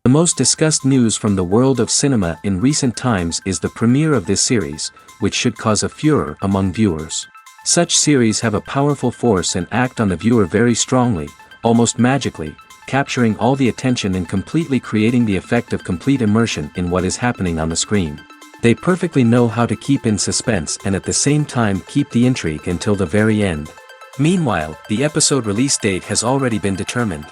The most discussed news from the world of cinema in recent times is the premiere of this series, which should cause a furor among viewers. Such series have a powerful force and act on the viewer very strongly, almost magically, capturing all the attention and completely creating the effect of complete immersion in what is happening on the screen. They perfectly know how to keep in suspense and at the same time keep the intrigue until the very end. Meanwhile, the episode release date has already been determined.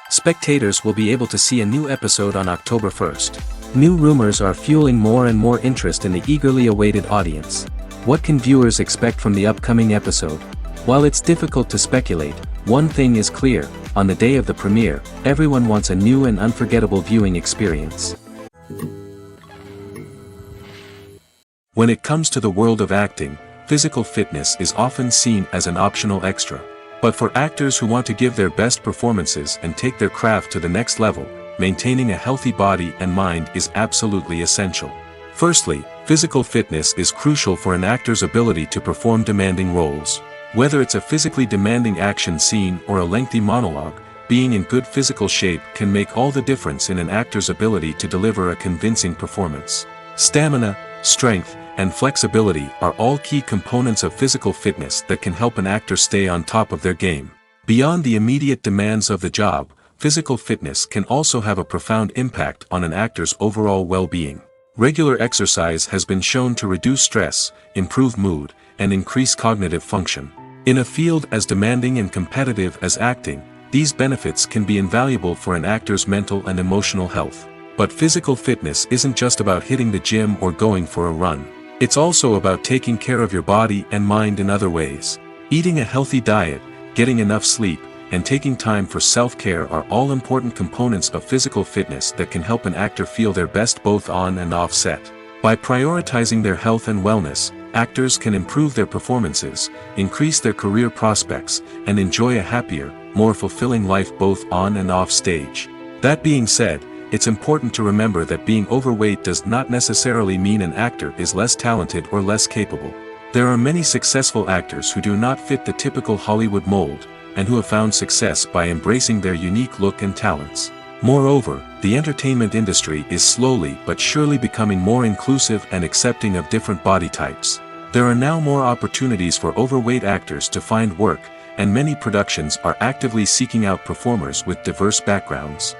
Spectators will be able to see a new episode on October 1st. New rumors are fueling more and more interest in the eagerly awaited audience. What can viewers expect from the upcoming episode? While it's difficult to speculate, one thing is clear: on the day of the premiere, everyone wants a new and unforgettable viewing experience. When it comes to the world of acting, physical fitness is often seen as an optional extra. But for actors who want to give their best performances and take their craft to the next level, maintaining a healthy body and mind is absolutely essential. Firstly, physical fitness is crucial for an actor's ability to perform demanding roles. Whether it's a physically demanding action scene or a lengthy monologue, being in good physical shape can make all the difference in an actor's ability to deliver a convincing performance. Stamina, strength, and flexibility are all key components of physical fitness that can help an actor stay on top of their game. Beyond the immediate demands of the job, physical fitness can also have a profound impact on an actor's overall well-being. Regular exercise has been shown to reduce stress, improve mood, and increase cognitive function. In a field as demanding and competitive as acting, these benefits can be invaluable for an actor's mental and emotional health. But physical fitness isn't just about hitting the gym or going for a run. It's also about taking care of your body and mind in other ways. Eating a healthy diet, getting enough sleep, and taking time for self-care are all important components of physical fitness that can help an actor feel their best both on and off set. By prioritizing their health and wellness, actors can improve their performances, increase their career prospects, and enjoy a happier, more fulfilling life both on and off stage. That being said, it's important to remember that being overweight does not necessarily mean an actor is less talented or less capable. There are many successful actors who do not fit the typical Hollywood mold, and who have found success by embracing their unique look and talents. Moreover, the entertainment industry is slowly but surely becoming more inclusive and accepting of different body types. There are now more opportunities for overweight actors to find work, and many productions are actively seeking out performers with diverse backgrounds.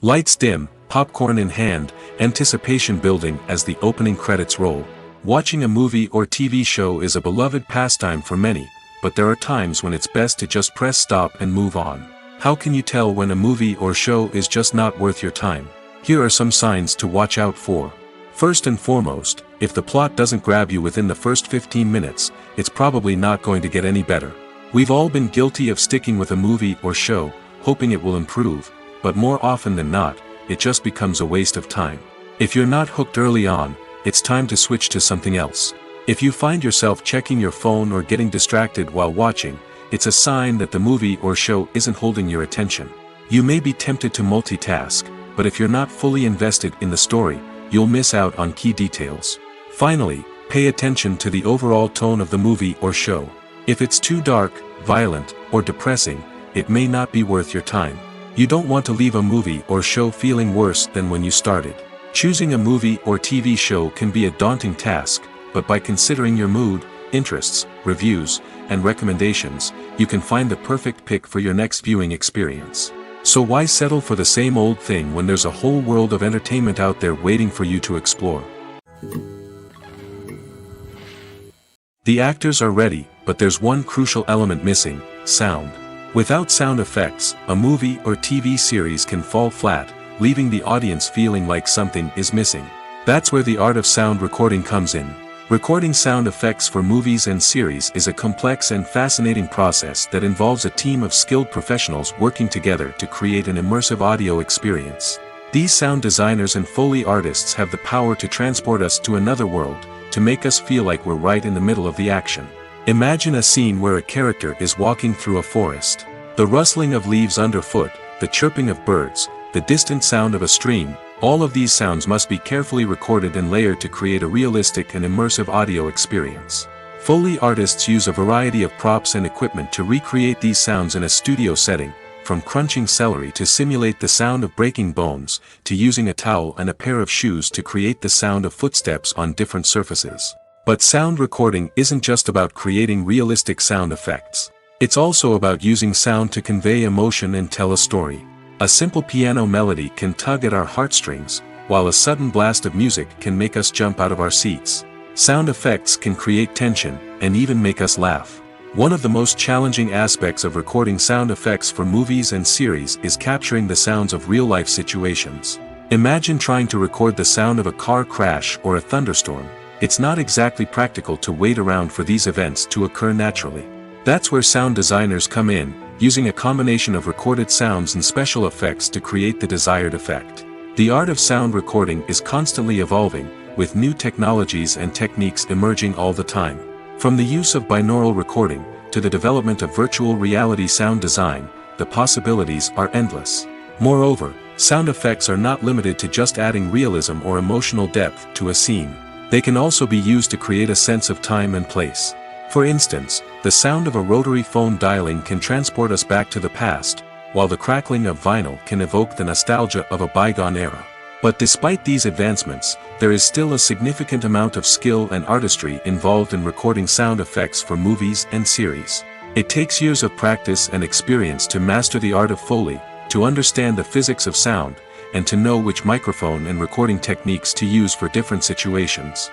Lights dim, popcorn in hand, anticipation building as the opening credits roll. Watching a movie or TV show is a beloved pastime for many, but there are times when it's best to just press stop and move on. How can you tell when a movie or show is just not worth your time? Here are some signs to watch out for. First and foremost, if the plot doesn't grab you within the first 15 minutes, it's probably not going to get any better. We've all been guilty of sticking with a movie or show, hoping it will improve, but more often than not, it just becomes a waste of time. If you're not hooked early on, it's time to switch to something else. If you find yourself checking your phone or getting distracted while watching, it's a sign that the movie or show isn't holding your attention. You may be tempted to multitask, but if you're not fully invested in the story, you'll miss out on key details. Finally, pay attention to the overall tone of the movie or show. If it's too dark, violent, or depressing, it may not be worth your time. You don't want to leave a movie or show feeling worse than when you started. Choosing a movie or TV show can be a daunting task, but by considering your mood, interests, reviews, and recommendations, you can find the perfect pick for your next viewing experience. So why settle for the same old thing when there's a whole world of entertainment out there waiting for you to explore? The actors are ready, but there's one crucial element missing: sound. Without sound effects, a movie or TV series can fall flat, leaving the audience feeling like something is missing. That's where the art of sound recording comes in. Recording sound effects for movies and series is a complex and fascinating process that involves a team of skilled professionals working together to create an immersive audio experience. These sound designers and Foley artists have the power to transport us to another world, to make us feel like we're right in the middle of the action. Imagine a scene where a character is walking through a forest. The rustling of leaves underfoot, the chirping of birds, the distant sound of a stream, all of these sounds must be carefully recorded and layered to create a realistic and immersive audio experience. Foley artists use a variety of props and equipment to recreate these sounds in a studio setting, from crunching celery to simulate the sound of breaking bones, to using a towel and a pair of shoes to create the sound of footsteps on different surfaces. But sound recording isn't just about creating realistic sound effects. It's also about using sound to convey emotion and tell a story. A simple piano melody can tug at our heartstrings, while a sudden blast of music can make us jump out of our seats. Sound effects can create tension, and even make us laugh. One of the most challenging aspects of recording sound effects for movies and series is capturing the sounds of real-life situations. Imagine trying to record the sound of a car crash or a thunderstorm. It's not exactly practical to wait around for these events to occur naturally. That's where sound designers come in, using a combination of recorded sounds and special effects to create the desired effect. The art of sound recording is constantly evolving, with new technologies and techniques emerging all the time. From the use of binaural recording, to the development of virtual reality sound design, the possibilities are endless. Moreover, sound effects are not limited to just adding realism or emotional depth to a scene. They can also be used to create a sense of time and place. For instance, the sound of a rotary phone dialing can transport us back to the past, while the crackling of vinyl can evoke the nostalgia of a bygone era. But despite these advancements, there is still a significant amount of skill and artistry involved in recording sound effects for movies and series. It takes years of practice and experience to master the art of Foley, to understand the physics of sound, and to know which microphone and recording techniques to use for different situations.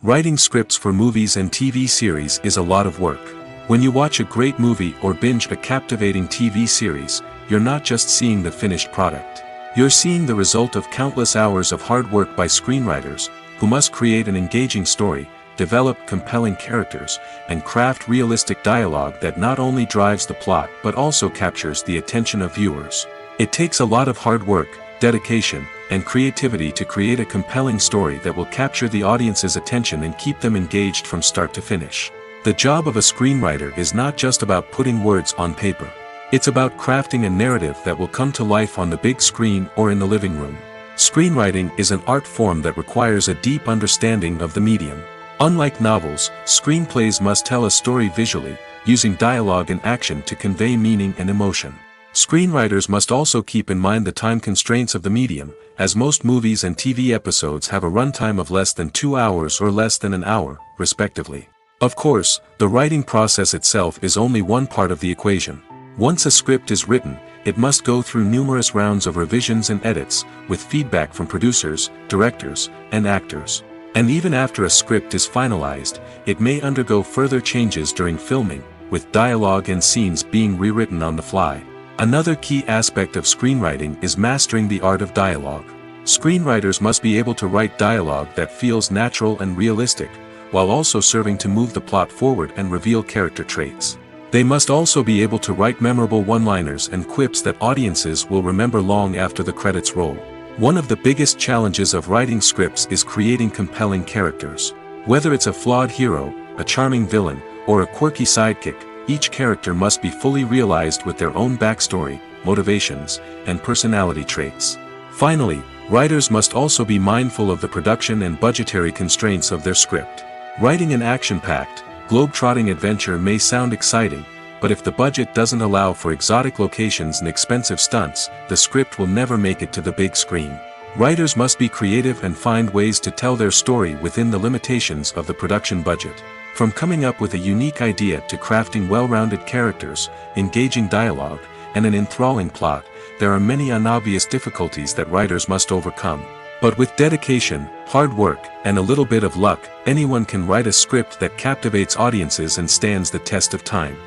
Writing scripts for movies and TV series is a lot of work. When you watch a great movie or binge a captivating TV series, you're not just seeing the finished product. You're seeing the result of countless hours of hard work by screenwriters, who must create an engaging story, develop compelling characters, and craft realistic dialogue that not only drives the plot but also captures the attention of viewers. It takes a lot of hard work, dedication, and creativity to create a compelling story that will capture the audience's attention and keep them engaged from start to finish. The job of a screenwriter is not just about putting words on paper. It's about crafting a narrative that will come to life on the big screen or in the living room. Screenwriting is an art form that requires a deep understanding of the medium. Unlike novels, screenplays must tell a story visually, using dialogue and action to convey meaning and emotion. Screenwriters must also keep in mind the time constraints of the medium, as most movies and TV episodes have a runtime of less than 2 hours or less than an hour, respectively. Of course, the writing process itself is only one part of the equation. Once a script is written, it must go through numerous rounds of revisions and edits, with feedback from producers, directors, and actors. And even after a script is finalized, it may undergo further changes during filming, with dialogue and scenes being rewritten on the fly. Another key aspect of screenwriting is mastering the art of dialogue. Screenwriters must be able to write dialogue that feels natural and realistic, while also serving to move the plot forward and reveal character traits. They must also be able to write memorable one-liners and quips that audiences will remember long after the credits roll. One of the biggest challenges of writing scripts is creating compelling characters. Whether it's a flawed hero, a charming villain, or a quirky sidekick, each character must be fully realized with their own backstory, motivations, and personality traits. Finally, writers must also be mindful of the production and budgetary constraints of their script. Writing an action-packed, globe-trotting adventure may sound exciting, but if the budget doesn't allow for exotic locations and expensive stunts, the script will never make it to the big screen. Writers must be creative and find ways to tell their story within the limitations of the production budget. From coming up with a unique idea to crafting well-rounded characters, engaging dialogue, and an enthralling plot, there are many unobvious difficulties that writers must overcome. But with dedication, hard work, and a little bit of luck, anyone can write a script that captivates audiences and stands the test of time.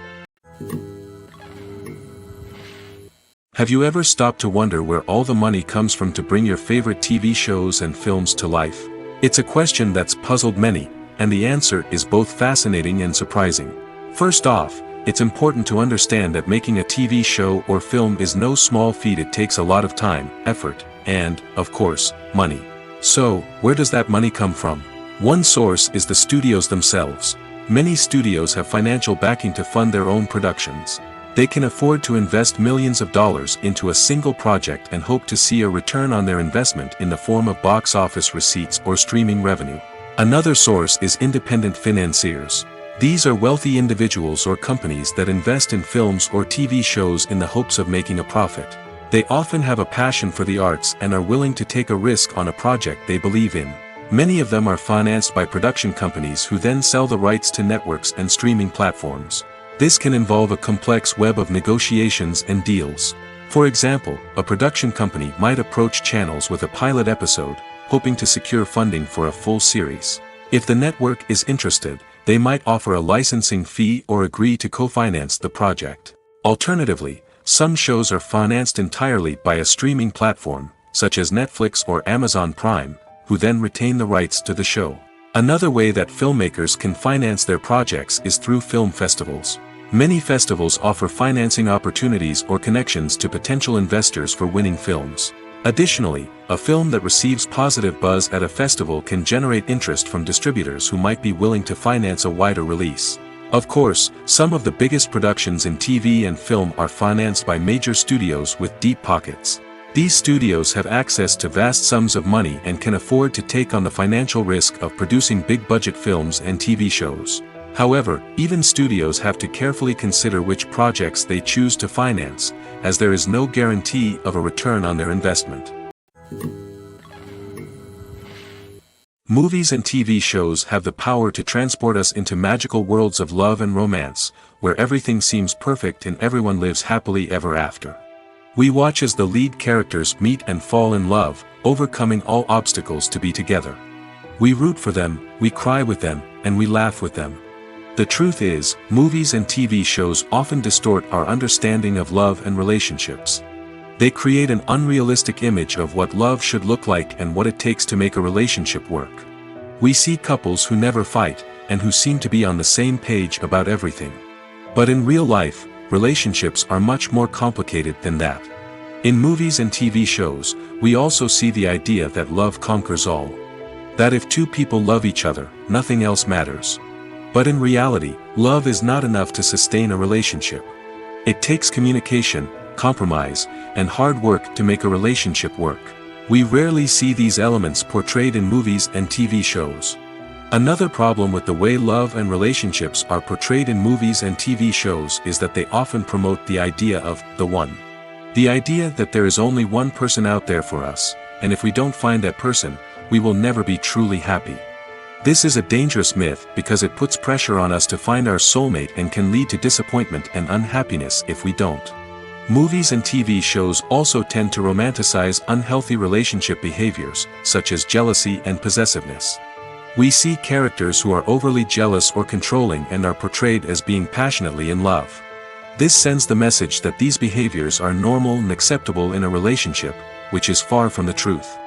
Have you ever stopped to wonder where all the money comes from to bring your favorite TV shows and films to life? It's a question that's puzzled many, and the answer is both fascinating and surprising. First off, it's important to understand that making a TV show or film is no small feat. It takes a lot of time, effort, and, of course, money. So, where does that money come from? One source is the studios themselves. Many studios have financial backing to fund their own productions. They can afford to invest millions of dollars into a single project and hope to see a return on their investment in the form of box office receipts or streaming revenue. Another source is independent financiers. These are wealthy individuals or companies that invest in films or TV shows in the hopes of making a profit. They often have a passion for the arts and are willing to take a risk on a project they believe in. Many of them are financed by production companies who then sell the rights to networks and streaming platforms. This can involve a complex web of negotiations and deals. For example, a production company might approach channels with a pilot episode, hoping to secure funding for a full series. If the network is interested, they might offer a licensing fee or agree to co-finance the project. Alternatively, some shows are financed entirely by a streaming platform, such as Netflix or Amazon Prime, who then retain the rights to the show. Another way that filmmakers can finance their projects is through film festivals. Many festivals offer financing opportunities or connections to potential investors for winning films. Additionally, a film that receives positive buzz at a festival can generate interest from distributors who might be willing to finance a wider release. Of course, some of the biggest productions in TV and film are financed by major studios with deep pockets. These studios have access to vast sums of money and can afford to take on the financial risk of producing big-budget films and TV shows. However, even studios have to carefully consider which projects they choose to finance, as there is no guarantee of a return on their investment. Movies and TV shows have the power to transport us into magical worlds of love and romance, where everything seems perfect and everyone lives happily ever after. We watch as the lead characters meet and fall in love, overcoming all obstacles to be together. We root for them, we cry with them, and we laugh with them. The truth is, movies and TV shows often distort our understanding of love and relationships. They create an unrealistic image of what love should look like and what it takes to make a relationship work. We see couples who never fight, and who seem to be on the same page about everything. But in real life, relationships are much more complicated than that. In movies and TV shows, we also see the idea that love conquers all. That if two people love each other, nothing else matters. But in reality, love is not enough to sustain a relationship. It takes communication, compromise, and hard work to make a relationship work. We rarely see these elements portrayed in movies and TV shows. Another problem with the way love and relationships are portrayed in movies and TV shows is that they often promote the idea of the one. The idea that there is only one person out there for us, and if we don't find that person, we will never be truly happy. This is a dangerous myth because it puts pressure on us to find our soulmate and can lead to disappointment and unhappiness if we don't. Movies and TV shows also tend to romanticize unhealthy relationship behaviors, such as jealousy and possessiveness. We see characters who are overly jealous or controlling and are portrayed as being passionately in love. This sends the message that these behaviors are normal and acceptable in a relationship, which is far from the truth.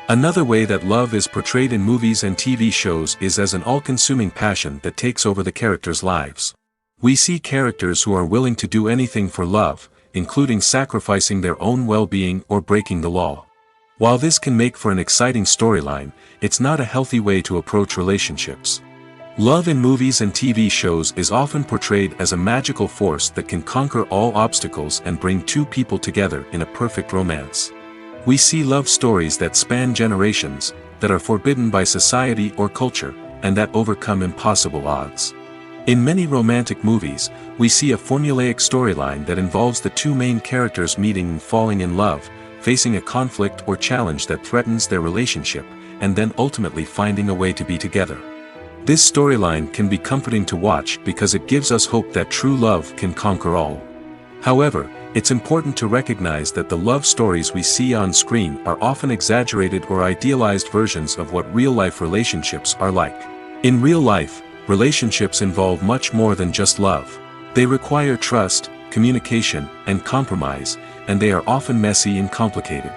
Another way that love is portrayed in movies and TV shows is as an all-consuming passion that takes over the characters' lives. We see characters who are willing to do anything for love, including sacrificing their own well-being or breaking the law. While this can make for an exciting storyline, it's not a healthy way to approach relationships. Love in movies and TV shows is often portrayed as a magical force that can conquer all obstacles and bring two people together in a perfect romance. We see love stories that span generations, that are forbidden by society or culture, and that overcome impossible odds. In many romantic movies, we see a formulaic storyline that involves the two main characters meeting and falling in love, facing a conflict or challenge that threatens their relationship, and then ultimately finding a way to be together. This storyline can be comforting to watch because it gives us hope that true love can conquer all. However, it's important to recognize that the love stories we see on screen are often exaggerated or idealized versions of what real-life relationships are like. In real life, relationships involve much more than just love. They require trust, communication, and compromise, and they are often messy and complicated.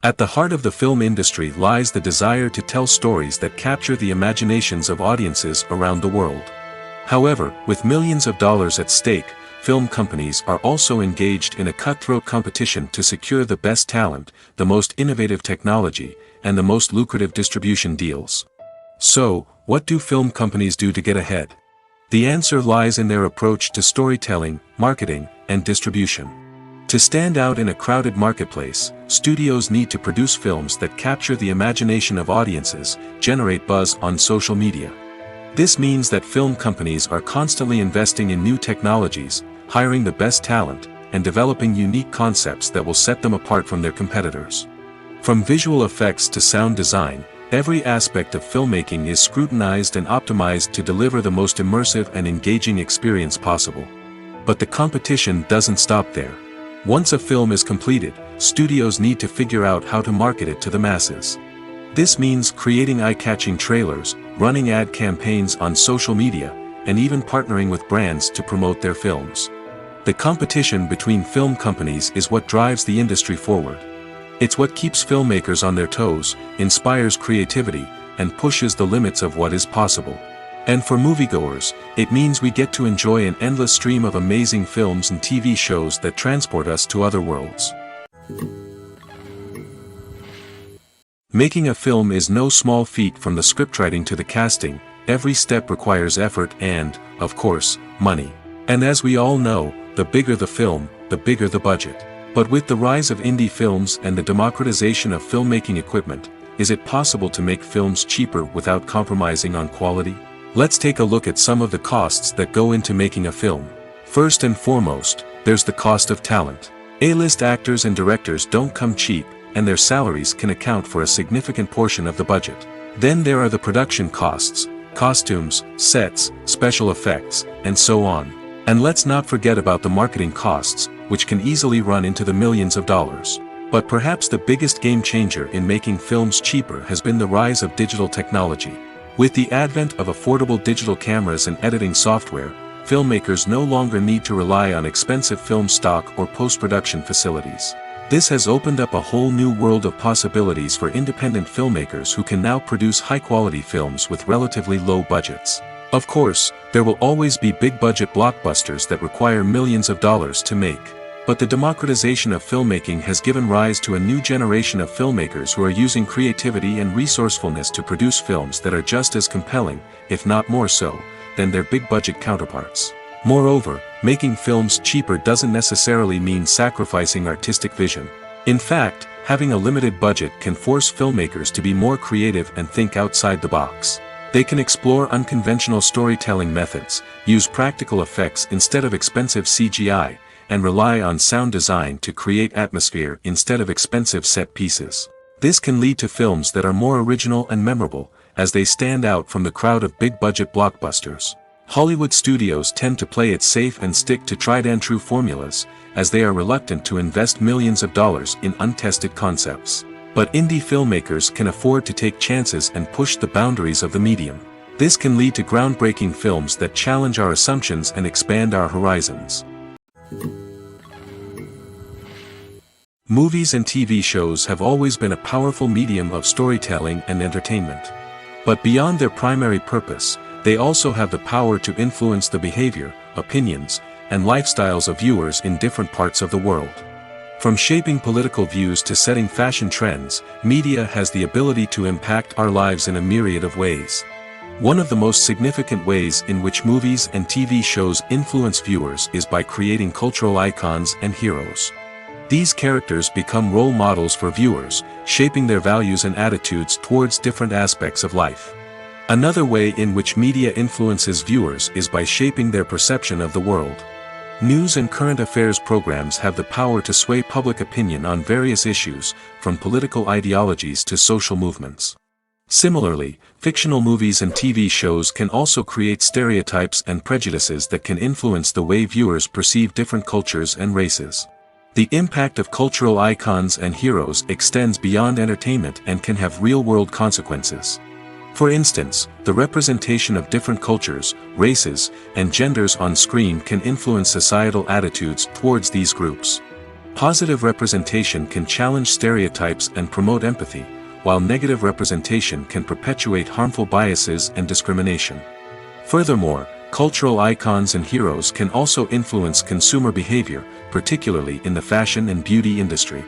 At the heart of the film industry lies the desire to tell stories that capture the imaginations of audiences around the world. However, with millions of dollars at stake, film companies are also engaged in a cutthroat competition to secure the best talent, the most innovative technology, and the most lucrative distribution deals. So, what do film companies do to get ahead? The answer lies in their approach to storytelling, marketing, and distribution. To stand out in a crowded marketplace, studios need to produce films that capture the imagination of audiences, generate buzz on social media. This means that film companies are constantly investing in new technologies, hiring the best talent, and developing unique concepts that will set them apart from their competitors. From visual effects to sound design, every aspect of filmmaking is scrutinized and optimized to deliver the most immersive and engaging experience possible. But the competition doesn't stop there. Once a film is completed, studios need to figure out how to market it to the masses. This means creating eye-catching trailers, running ad campaigns on social media, and even partnering with brands to promote their films. The competition between film companies is what drives the industry forward. It's what keeps filmmakers on their toes, inspires creativity, and pushes the limits of what is possible. And for moviegoers, it means we get to enjoy an endless stream of amazing films and TV shows that transport us to other worlds. Making a film is no small feat. From the scriptwriting to the casting, every step requires effort and, of course, money. And as we all know, the bigger the film, the bigger the budget. But with the rise of indie films and the democratization of filmmaking equipment, is it possible to make films cheaper without compromising on quality? Let's take a look at some of the costs that go into making a film. First and foremost, there's the cost of talent. A-list actors and directors don't come cheap, and their salaries can account for a significant portion of the budget. Then there are the production costs, costumes, sets, special effects, and so on. And let's not forget about the marketing costs, which can easily run into the millions of dollars. But perhaps the biggest game changer in making films cheaper has been the rise of digital technology. With the advent of affordable digital cameras and editing software, filmmakers no longer need to rely on expensive film stock or post-production facilities. This has opened up a whole new world of possibilities for independent filmmakers who can now produce high-quality films with relatively low budgets. Of course, there will always be big-budget blockbusters that require millions of dollars to make. But the democratization of filmmaking has given rise to a new generation of filmmakers who are using creativity and resourcefulness to produce films that are just as compelling, if not more so, than their big-budget counterparts. Moreover, making films cheaper doesn't necessarily mean sacrificing artistic vision. In fact, having a limited budget can force filmmakers to be more creative and think outside the box. They can explore unconventional storytelling methods, use practical effects instead of expensive CGI, and rely on sound design to create atmosphere instead of expensive set pieces. This can lead to films that are more original and memorable, as they stand out from the crowd of big-budget blockbusters. Hollywood studios tend to play it safe and stick to tried-and-true formulas, as they are reluctant to invest millions of dollars in untested concepts. But indie filmmakers can afford to take chances and push the boundaries of the medium. This can lead to groundbreaking films that challenge our assumptions and expand our horizons. Movies and TV shows have always been a powerful medium of storytelling and entertainment. But beyond their primary purpose, they also have the power to influence the behavior, opinions, and lifestyles of viewers in different parts of the world. From shaping political views to setting fashion trends, media has the ability to impact our lives in a myriad of ways. One of the most significant ways in which movies and TV shows influence viewers is by creating cultural icons and heroes. These characters become role models for viewers, shaping their values and attitudes towards different aspects of life. Another way in which media influences viewers is by shaping their perception of the world. News and current affairs programs have the power to sway public opinion on various issues, from political ideologies to social movements. Similarly, fictional movies and TV shows can also create stereotypes and prejudices that can influence the way viewers perceive different cultures and races. The impact of cultural icons and heroes extends beyond entertainment and can have real-world consequences. For instance, the representation of different cultures, races, and genders on screen can influence societal attitudes towards these groups. Positive representation can challenge stereotypes and promote empathy, while negative representation can perpetuate harmful biases and discrimination. Furthermore, cultural icons and heroes can also influence consumer behavior, particularly in the fashion and beauty industry.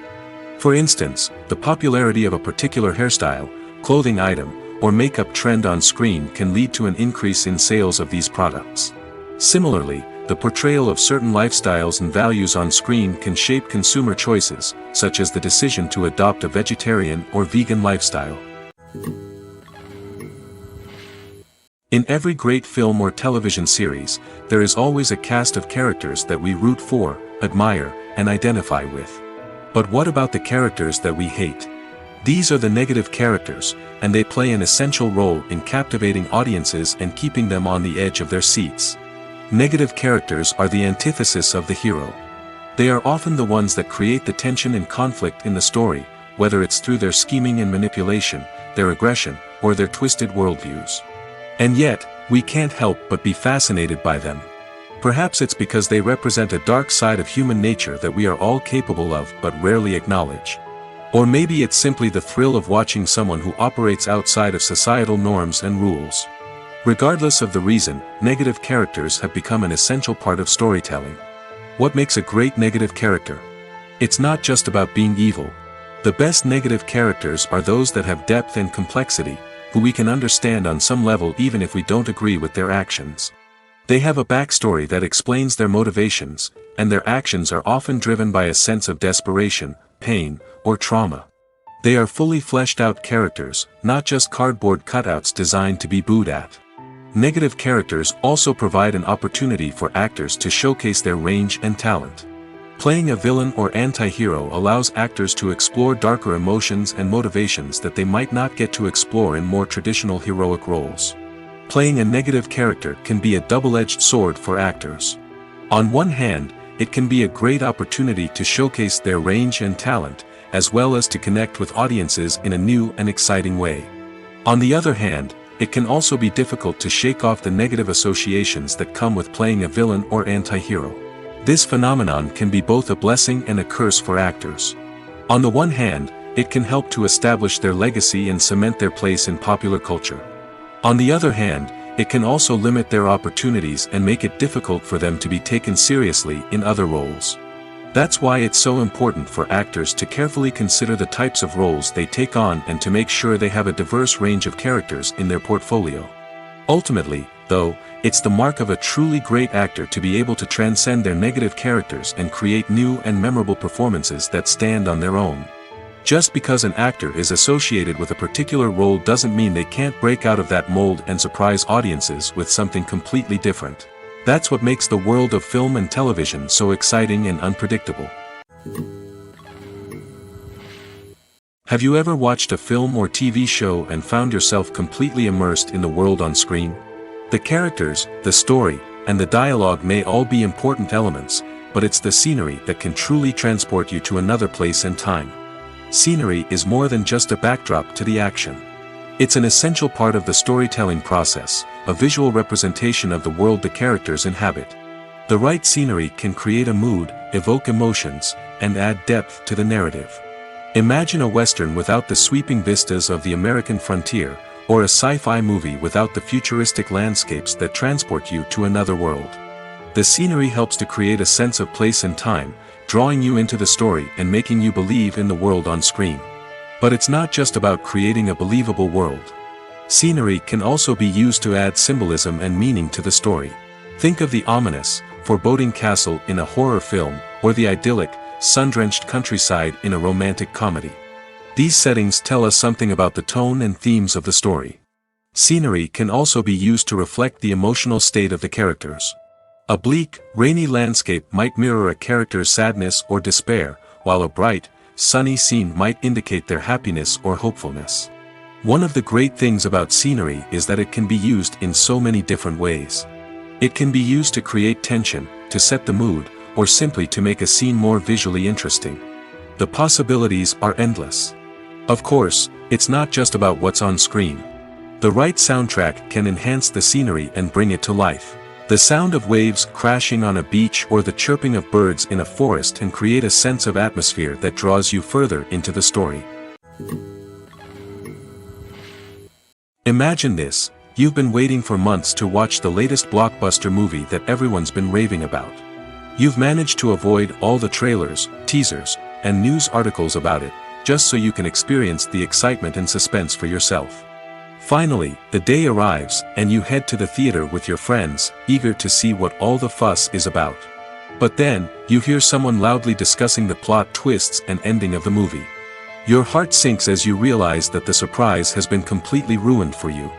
For instance, the popularity of a particular hairstyle, clothing item, or makeup trend on screen can lead to an increase in sales of these products. Similarly, the portrayal of certain lifestyles and values on screen can shape consumer choices, such as the decision to adopt a vegetarian or vegan lifestyle. In every great film or television series, there is always a cast of characters that we root for, admire, and identify with. But what about the characters that we hate? These are the negative characters, and they play an essential role in captivating audiences and keeping them on the edge of their seats. Negative characters are the antithesis of the hero. They are often the ones that create the tension and conflict in the story, whether it's through their scheming and manipulation, their aggression, or their twisted worldviews. And yet, we can't help but be fascinated by them. Perhaps it's because they represent a dark side of human nature that we are all capable of but rarely acknowledge. Or maybe it's simply the thrill of watching someone who operates outside of societal norms and rules. Regardless of the reason, negative characters have become an essential part of storytelling. What makes a great negative character? It's not just about being evil. The best negative characters are those that have depth and complexity, who we can understand on some level even if we don't agree with their actions. They have a backstory that explains their motivations, and their actions are often driven by a sense of desperation, pain, or trauma. They are fully fleshed out characters, not just cardboard cutouts designed to be booed at. Negative characters also provide an opportunity for actors to showcase their range and talent. Playing a villain or anti-hero allows actors to explore darker emotions and motivations that they might not get to explore in more traditional heroic roles. Playing a negative character can be a double-edged sword for actors. On one hand, it can be a great opportunity to showcase their range and talent, as well as to connect with audiences in a new and exciting way. On the other hand, it can also be difficult to shake off the negative associations that come with playing a villain or anti-hero. This phenomenon can be both a blessing and a curse for actors. On the one hand, it can help to establish their legacy and cement their place in popular culture. On the other hand, it can also limit their opportunities and make it difficult for them to be taken seriously in other roles. That's why it's so important for actors to carefully consider the types of roles they take on and to make sure they have a diverse range of characters in their portfolio. Ultimately, though, it's the mark of a truly great actor to be able to transcend their negative characters and create new and memorable performances that stand on their own. Just because an actor is associated with a particular role doesn't mean they can't break out of that mold and surprise audiences with something completely different. That's what makes the world of film and television so exciting and unpredictable. Have you ever watched a film or TV show and found yourself completely immersed in the world on screen? The characters, the story, and the dialogue may all be important elements, but it's the scenery that can truly transport you to another place and time. Scenery is more than just a backdrop to the action. It's an essential part of the storytelling process, a visual representation of the world the characters inhabit. The right scenery can create a mood, evoke emotions, and add depth to the narrative. Imagine a Western without the sweeping vistas of the American frontier, or a sci-fi movie without the futuristic landscapes that transport you to another world. The scenery helps to create a sense of place and time, drawing you into the story and making you believe in the world on screen. But it's not just about creating a believable world. Scenery can also be used to add symbolism and meaning to the story. Think of the ominous, foreboding castle in a horror film, or the idyllic, sun-drenched countryside in a romantic comedy. These settings tell us something about the tone and themes of the story. Scenery can also be used to reflect the emotional state of the characters. A bleak, rainy landscape might mirror a character's sadness or despair, while a bright, sunny scene might indicate their happiness or hopefulness. One of the great things about scenery is that it can be used in so many different ways. It can be used to create tension, to set the mood, or simply to make a scene more visually interesting. The possibilities are endless. Of course, it's not just about what's on screen. The right soundtrack can enhance the scenery and bring it to life. The sound of waves crashing on a beach or the chirping of birds in a forest can create a sense of atmosphere that draws you further into the story. Imagine this: you've been waiting for months to watch the latest blockbuster movie that everyone's been raving about. You've managed to avoid all the trailers, teasers, and news articles about it, just so you can experience the excitement and suspense for yourself. Finally, the day arrives, and you head to the theater with your friends, eager to see what all the fuss is about. But then, you hear someone loudly discussing the plot twists and ending of the movie. Your heart sinks as you realize that the surprise has been completely ruined for you.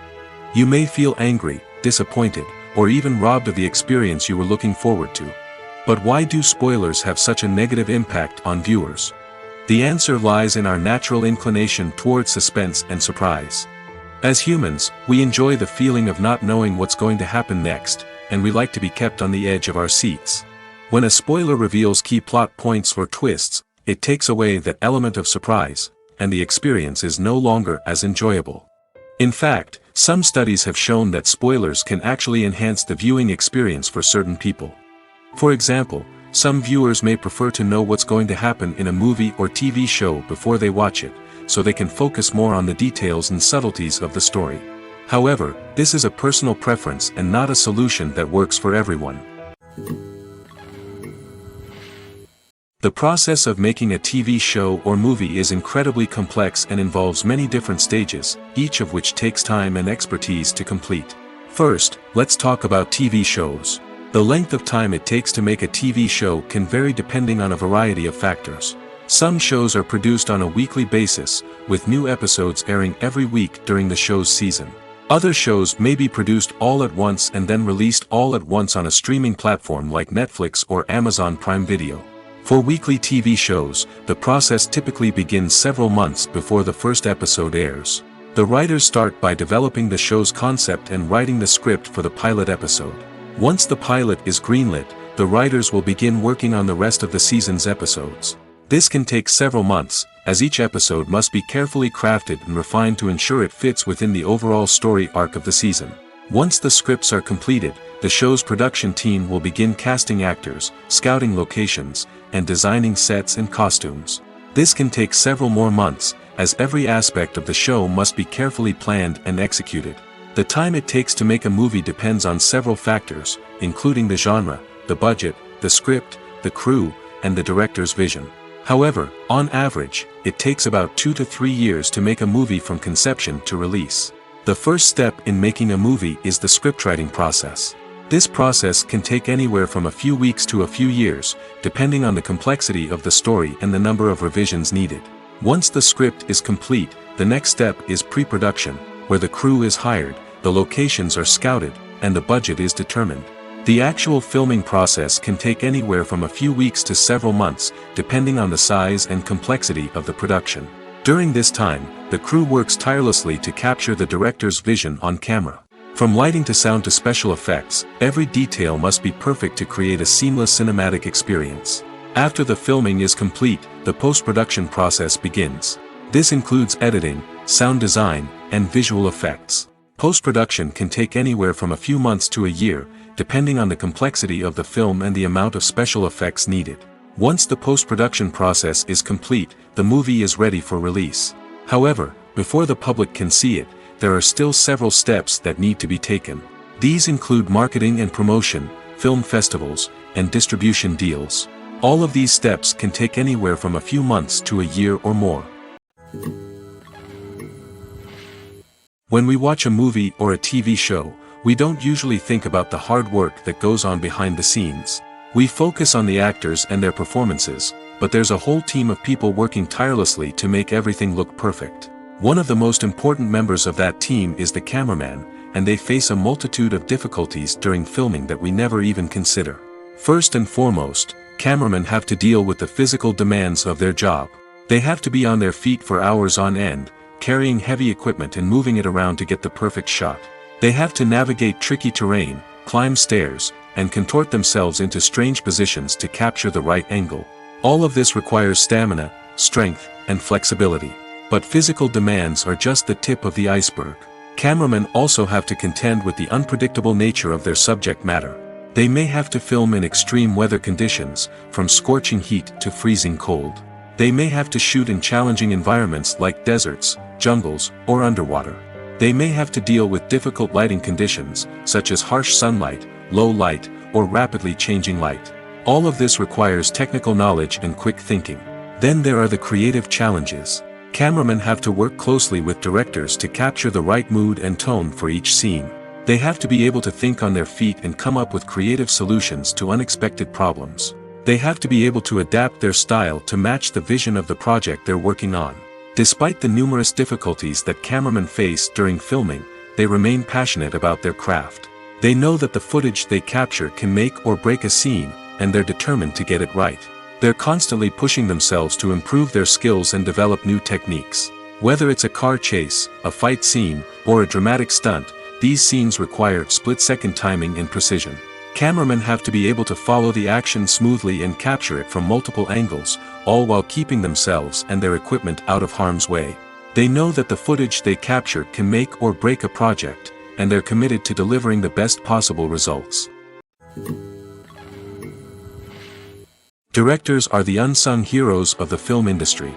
You may feel angry, disappointed, or even robbed of the experience you were looking forward to. But why do spoilers have such a negative impact on viewers? The answer lies in our natural inclination towards suspense and surprise. As humans, we enjoy the feeling of not knowing what's going to happen next, and we like to be kept on the edge of our seats. When a spoiler reveals key plot points or twists, it takes away that element of surprise, and the experience is no longer as enjoyable. In fact, some studies have shown that spoilers can actually enhance the viewing experience for certain people. For example, some viewers may prefer to know what's going to happen in a movie or TV show before they watch it, so they can focus more on the details and subtleties of the story. However, this is a personal preference and not a solution that works for everyone. The process of making a TV show or movie is incredibly complex and involves many different stages, each of which takes time and expertise to complete. First, let's talk about TV shows. The length of time it takes to make a TV show can vary depending on a variety of factors. Some shows are produced on a weekly basis, with new episodes airing every week during the show's season. Other shows may be produced all at once and then released all at once on a streaming platform like Netflix or Amazon Prime Video. For weekly TV shows, the process typically begins several months before the first episode airs. The writers start by developing the show's concept and writing the script for the pilot episode. Once the pilot is greenlit, the writers will begin working on the rest of the season's episodes. This can take several months, as each episode must be carefully crafted and refined to ensure it fits within the overall story arc of the season. Once the scripts are completed, the show's production team will begin casting actors, scouting locations, and designing sets and costumes. This can take several more months, as every aspect of the show must be carefully planned and executed. The time it takes to make a movie depends on several factors, including the genre, the budget, the script, the crew, and the director's vision. However, on average, it takes about 2 to 3 years to make a movie from conception to release. The first step in making a movie is the scriptwriting process. This process can take anywhere from a few weeks to a few years, depending on the complexity of the story and the number of revisions needed. Once the script is complete, the next step is pre-production, where the crew is hired, the locations are scouted, and the budget is determined. The actual filming process can take anywhere from a few weeks to several months, depending on the size and complexity of the production. During this time, the crew works tirelessly to capture the director's vision on camera. From lighting to sound to special effects, every detail must be perfect to create a seamless cinematic experience. After the filming is complete, the post-production process begins. This includes editing, sound design, and visual effects. Post-production can take anywhere from a few months to a year, depending on the complexity of the film and the amount of special effects needed. Once the post-production process is complete, the movie is ready for release. However, before the public can see it, there are still several steps that need to be taken. These include marketing and promotion, film festivals, and distribution deals. All of these steps can take anywhere from a few months to a year or more. When we watch a movie or a TV show, we don't usually think about the hard work that goes on behind the scenes. We focus on the actors and their performances, but there's a whole team of people working tirelessly to make everything look perfect. One of the most important members of that team is the cameraman, and they face a multitude of difficulties during filming that we never even consider. First and foremost, cameramen have to deal with the physical demands of their job. They have to be on their feet for hours on end, carrying heavy equipment and moving it around to get the perfect shot. They have to navigate tricky terrain, climb stairs, and contort themselves into strange positions to capture the right angle. All of this requires stamina, strength, and flexibility. But physical demands are just the tip of the iceberg. Cameramen also have to contend with the unpredictable nature of their subject matter. They may have to film in extreme weather conditions, from scorching heat to freezing cold. They may have to shoot in challenging environments like deserts, jungles, or underwater. They may have to deal with difficult lighting conditions, such as harsh sunlight, low light, or rapidly changing light. All of this requires technical knowledge and quick thinking. Then there are the creative challenges. Cameramen have to work closely with directors to capture the right mood and tone for each scene. They have to be able to think on their feet and come up with creative solutions to unexpected problems. They have to be able to adapt their style to match the vision of the project they're working on. Despite the numerous difficulties that cameramen face during filming, they remain passionate about their craft. They know that the footage they capture can make or break a scene, and they're determined to get it right. They're constantly pushing themselves to improve their skills and develop new techniques. Whether it's a car chase, a fight scene, or a dramatic stunt, these scenes require split-second timing and precision. Cameramen have to be able to follow the action smoothly and capture it from multiple angles, all while keeping themselves and their equipment out of harm's way. They know that the footage they capture can make or break a project, and they're committed to delivering the best possible results. Directors are the unsung heroes of the film industry.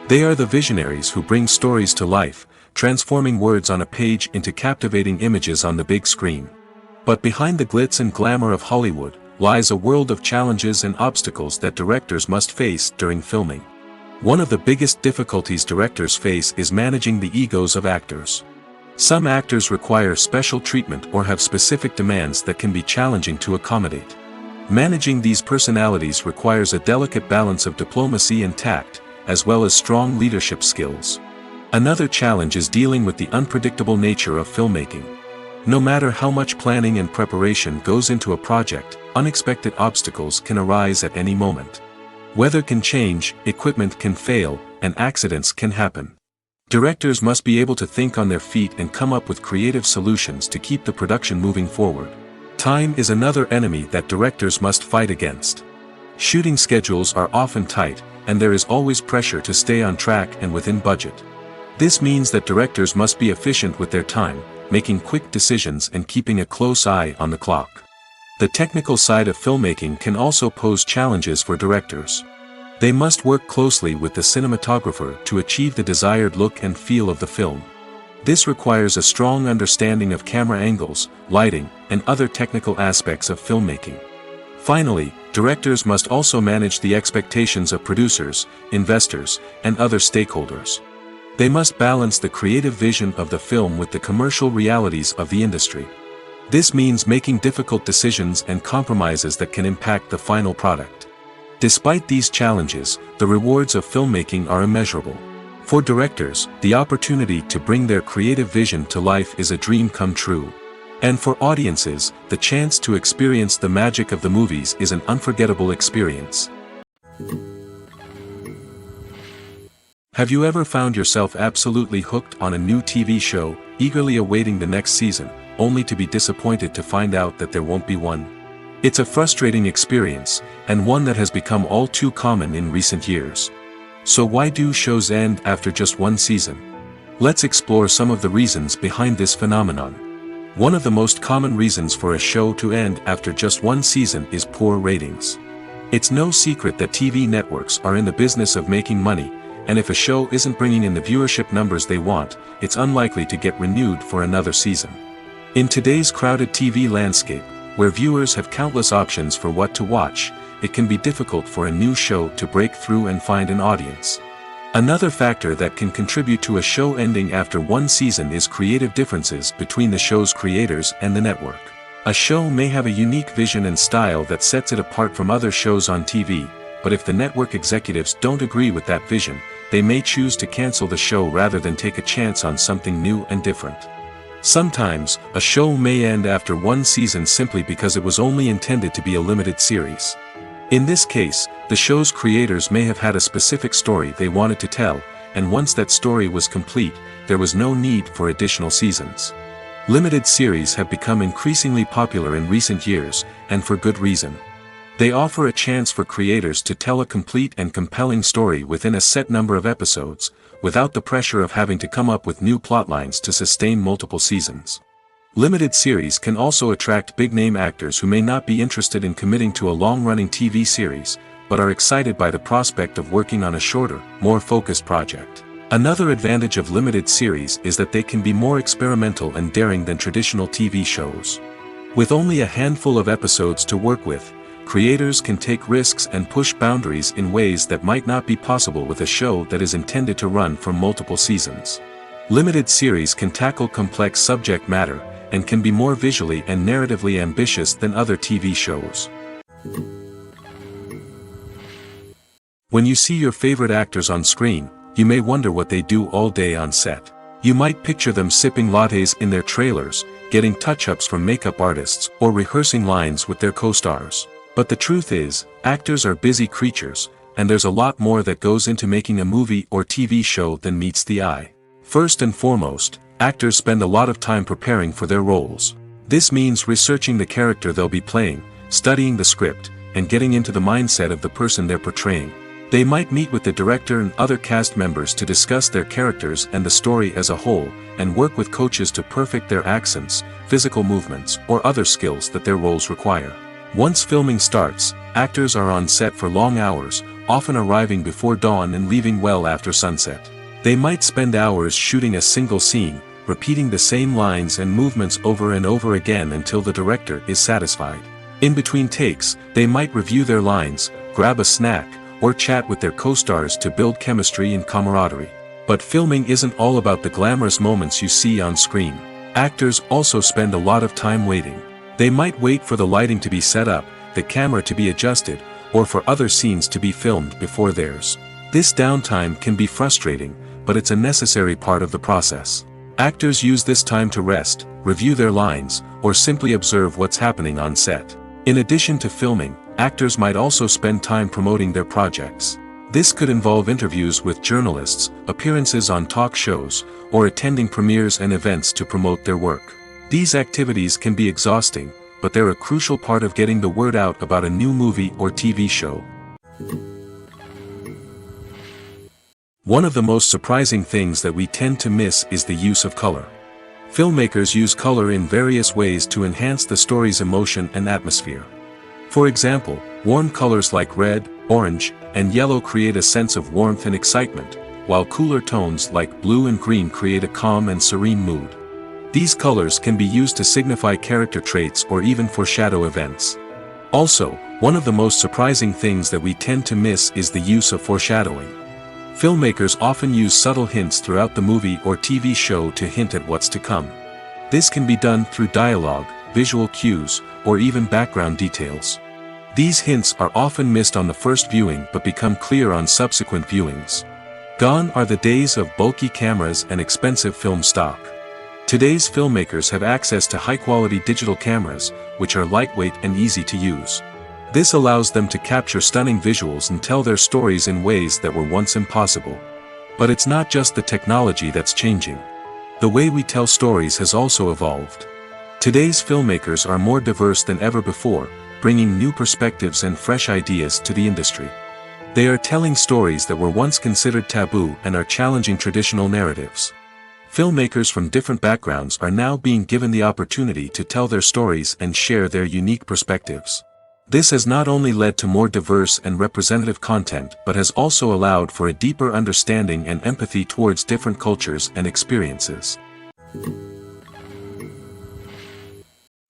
They are the visionaries who bring stories to life, transforming words on a page into captivating images on the big screen. But behind the glitz and glamour of Hollywood lies a world of challenges and obstacles that directors must face during filming. One of the biggest difficulties directors face is managing the egos of actors. Some actors require special treatment or have specific demands that can be challenging to accommodate. Managing these personalities requires a delicate balance of diplomacy and tact, as well as strong leadership skills. Another challenge is dealing with the unpredictable nature of filmmaking. No matter how much planning and preparation goes into a project, unexpected obstacles can arise at any moment. Weather can change, equipment can fail, and accidents can happen. Directors must be able to think on their feet and come up with creative solutions to keep the production moving forward. Time is another enemy that directors must fight against. Shooting schedules are often tight, and there is always pressure to stay on track and within budget. This means that directors must be efficient with their time, making quick decisions and keeping a close eye on the clock. The technical side of filmmaking can also pose challenges for directors. They must work closely with the cinematographer to achieve the desired look and feel of the film. This requires a strong understanding of camera angles, lighting, and other technical aspects of filmmaking. Finally, directors must also manage the expectations of producers, investors, and other stakeholders. They must balance the creative vision of the film with the commercial realities of the industry. This means making difficult decisions and compromises that can impact the final product. Despite these challenges, the rewards of filmmaking are immeasurable. For directors, the opportunity to bring their creative vision to life is a dream come true. And for audiences, the chance to experience the magic of the movies is an unforgettable experience. Have you ever found yourself absolutely hooked on a new TV show, eagerly awaiting the next season, only to be disappointed to find out that there won't be one? It's a frustrating experience, and one that has become all too common in recent years. So why do shows end after just one season? Let's explore some of the reasons behind this phenomenon. One of the most common reasons for a show to end after just one season is poor ratings. It's no secret that TV networks are in the business of making money, and if a show isn't bringing in the viewership numbers they want, it's unlikely to get renewed for another season. In today's crowded TV landscape, where viewers have countless options for what to watch, it can be difficult for a new show to break through and find an audience. Another factor that can contribute to a show ending after one season is creative differences between the show's creators and the network. A show may have a unique vision and style that sets it apart from other shows on TV, but if the network executives don't agree with that vision, they may choose to cancel the show rather than take a chance on something new and different. Sometimes, a show may end after one season simply because it was only intended to be a limited series. In this case, the show's creators may have had a specific story they wanted to tell, and once that story was complete, there was no need for additional seasons. Limited series have become increasingly popular in recent years, and for good reason. They offer a chance for creators to tell a complete and compelling story within a set number of episodes, without the pressure of having to come up with new plotlines to sustain multiple seasons. Limited series can also attract big-name actors who may not be interested in committing to a long-running TV series, but are excited by the prospect of working on a shorter, more focused project. Another advantage of limited series is that they can be more experimental and daring than traditional TV shows. With only a handful of episodes to work with, creators can take risks and push boundaries in ways that might not be possible with a show that is intended to run for multiple seasons. Limited series can tackle complex subject matter, and can be more visually and narratively ambitious than other TV shows. When you see your favorite actors on screen, you may wonder what they do all day on set. You might picture them sipping lattes in their trailers, getting touch-ups from makeup artists, or rehearsing lines with their co-stars. But the truth is, actors are busy creatures, and there's a lot more that goes into making a movie or TV show than meets the eye. First and foremost, actors spend a lot of time preparing for their roles. This means researching the character they'll be playing, studying the script, and getting into the mindset of the person they're portraying. They might meet with the director and other cast members to discuss their characters and the story as a whole, and work with coaches to perfect their accents, physical movements, or other skills that their roles require. Once filming starts, actors are on set for long hours, often arriving before dawn and leaving well after sunset. They might spend hours shooting a single scene, repeating the same lines and movements over and over again until the director is satisfied. In between takes, they might review their lines, grab a snack, or chat with their co-stars to build chemistry and camaraderie. But filming isn't all about the glamorous moments you see on screen. Actors also spend a lot of time waiting. They might wait for the lighting to be set up, the camera to be adjusted, or for other scenes to be filmed before theirs. This downtime can be frustrating, but it's a necessary part of the process. Actors use this time to rest, review their lines, or simply observe what's happening on set. In addition to filming, actors might also spend time promoting their projects. This could involve interviews with journalists, appearances on talk shows, or attending premieres and events to promote their work. These activities can be exhausting, but they're a crucial part of getting the word out about a new movie or TV show. One of the most surprising things that we tend to miss is the use of color. Filmmakers use color in various ways to enhance the story's emotion and atmosphere. For example, warm colors like red, orange, and yellow create a sense of warmth and excitement, while cooler tones like blue and green create a calm and serene mood. These colors can be used to signify character traits or even foreshadow events. Also, one of the most surprising things that we tend to miss is the use of foreshadowing. Filmmakers often use subtle hints throughout the movie or TV show to hint at what's to come. This can be done through dialogue, visual cues, or even background details. These hints are often missed on the first viewing but become clear on subsequent viewings. Gone are the days of bulky cameras and expensive film stock. Today's filmmakers have access to high-quality digital cameras, which are lightweight and easy to use. This allows them to capture stunning visuals and tell their stories in ways that were once impossible. But it's not just the technology that's changing. The way we tell stories has also evolved. Today's filmmakers are more diverse than ever before, bringing new perspectives and fresh ideas to the industry. They are telling stories that were once considered taboo and are challenging traditional narratives. Filmmakers from different backgrounds are now being given the opportunity to tell their stories and share their unique perspectives. This has not only led to more diverse and representative content but has also allowed for a deeper understanding and empathy towards different cultures and experiences.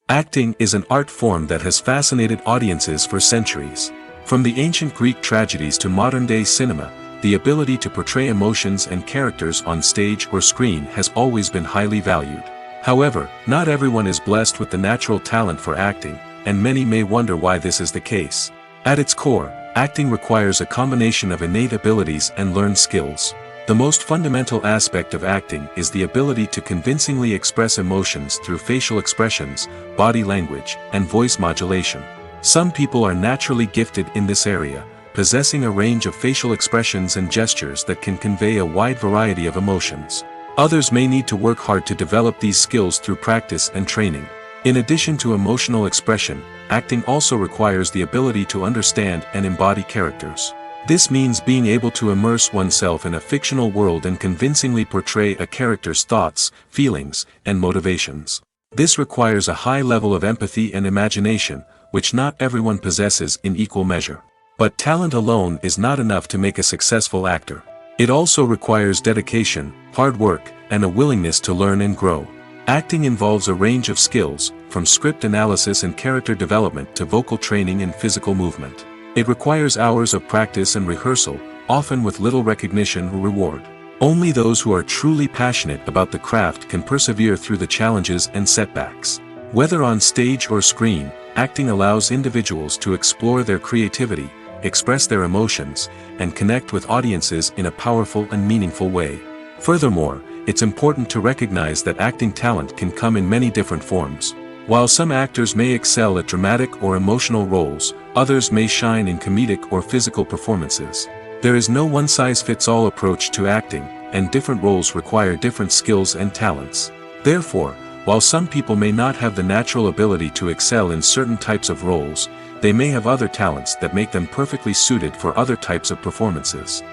Acting is an art form that has fascinated audiences for centuries. From the ancient Greek tragedies to modern-day cinema, the ability to portray emotions and characters on stage or screen has always been highly valued. However, not everyone is blessed with the natural talent for acting, and many may wonder why this is the case. At its core, acting requires a combination of innate abilities and learned skills. The most fundamental aspect of acting is the ability to convincingly express emotions through facial expressions, body language, and voice modulation. Some people are naturally gifted in this area, possessing a range of facial expressions and gestures that can convey a wide variety of emotions. Others may need to work hard to develop these skills through practice and training. In addition to emotional expression, acting also requires the ability to understand and embody characters. This means being able to immerse oneself in a fictional world and convincingly portray a character's thoughts, feelings, and motivations. This requires a high level of empathy and imagination, which not everyone possesses in equal measure. But talent alone is not enough to make a successful actor. It also requires dedication, hard work, and a willingness to learn and grow. Acting involves a range of skills, from script analysis and character development to vocal training and physical movement. It requires hours of practice and rehearsal, often with little recognition or reward. Only those who are truly passionate about the craft can persevere through the challenges and setbacks. Whether on stage or screen, acting allows individuals to explore their creativity, express their emotions, and connect with audiences in a powerful and meaningful way. Furthermore, it's important to recognize that acting talent can come in many different forms. While some actors may excel at dramatic or emotional roles, others may shine in comedic or physical performances. There is no one-size-fits-all approach to acting, and different roles require different skills and talents. Therefore, while some people may not have the natural ability to excel in certain types of roles, they may have other talents that make them perfectly suited for other types of performances.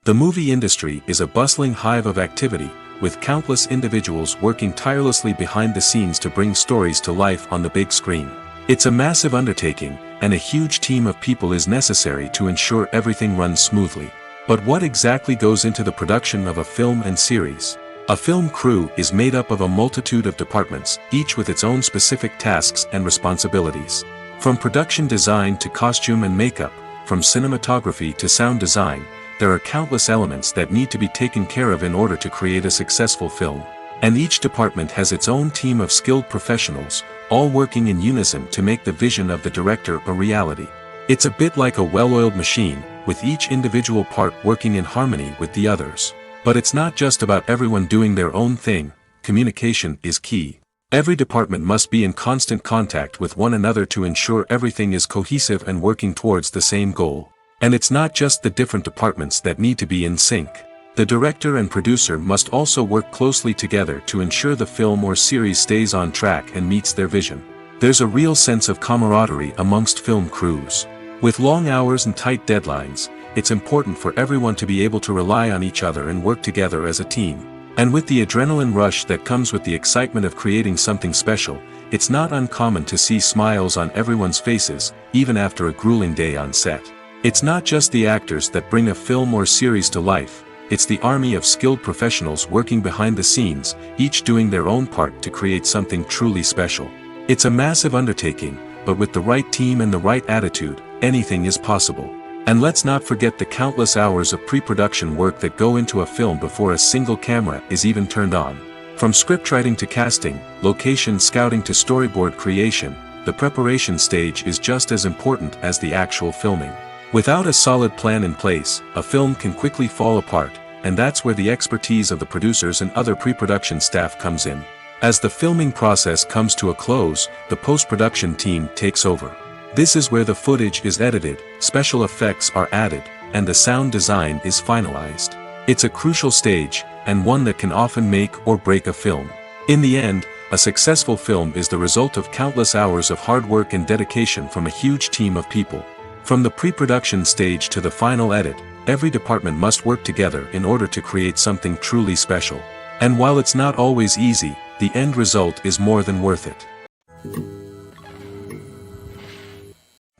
The movie industry is a bustling hive of activity, with countless individuals working tirelessly behind the scenes to bring stories to life on the big screen. It's a massive undertaking, and a huge team of people is necessary to ensure everything runs smoothly. But what exactly goes into the production of a film and series? A film crew is made up of a multitude of departments, each with its own specific tasks and responsibilities. From production design to costume and makeup, from cinematography to sound design, there are countless elements that need to be taken care of in order to create a successful film. And each department has its own team of skilled professionals, all working in unison to make the vision of the director a reality. It's a bit like a well-oiled machine, with each individual part working in harmony with the others. But it's not just about everyone doing their own thing. Communication is key. Every department must be in constant contact with one another to ensure everything is cohesive and working towards the same goal. And it's not just the different departments that need to be in sync. The director and producer must also work closely together to ensure the film or series stays on track and meets their vision. There's a real sense of camaraderie amongst film crews. With long hours and tight deadlines, it's important for everyone to be able to rely on each other and work together as a team. And with the adrenaline rush that comes with the excitement of creating something special, it's not uncommon to see smiles on everyone's faces, even after a grueling day on set. It's not just the actors that bring a film or series to life, it's the army of skilled professionals working behind the scenes, each doing their own part to create something truly special. It's a massive undertaking, but with the right team and the right attitude, anything is possible. And let's not forget the countless hours of pre-production work that go into a film before a single camera is even turned on. From scriptwriting to casting, location scouting to storyboard creation, the preparation stage is just as important as the actual filming. Without a solid plan in place, a film can quickly fall apart, and that's where the expertise of the producers and other pre-production staff comes in. As the filming process comes to a close, the post-production team takes over. This is where the footage is edited, special effects are added, and the sound design is finalized. It's a crucial stage, and one that can often make or break a film. In the end, a successful film is the result of countless hours of hard work and dedication from a huge team of people. From the pre-production stage to the final edit, every department must work together in order to create something truly special. And while it's not always easy, the end result is more than worth it.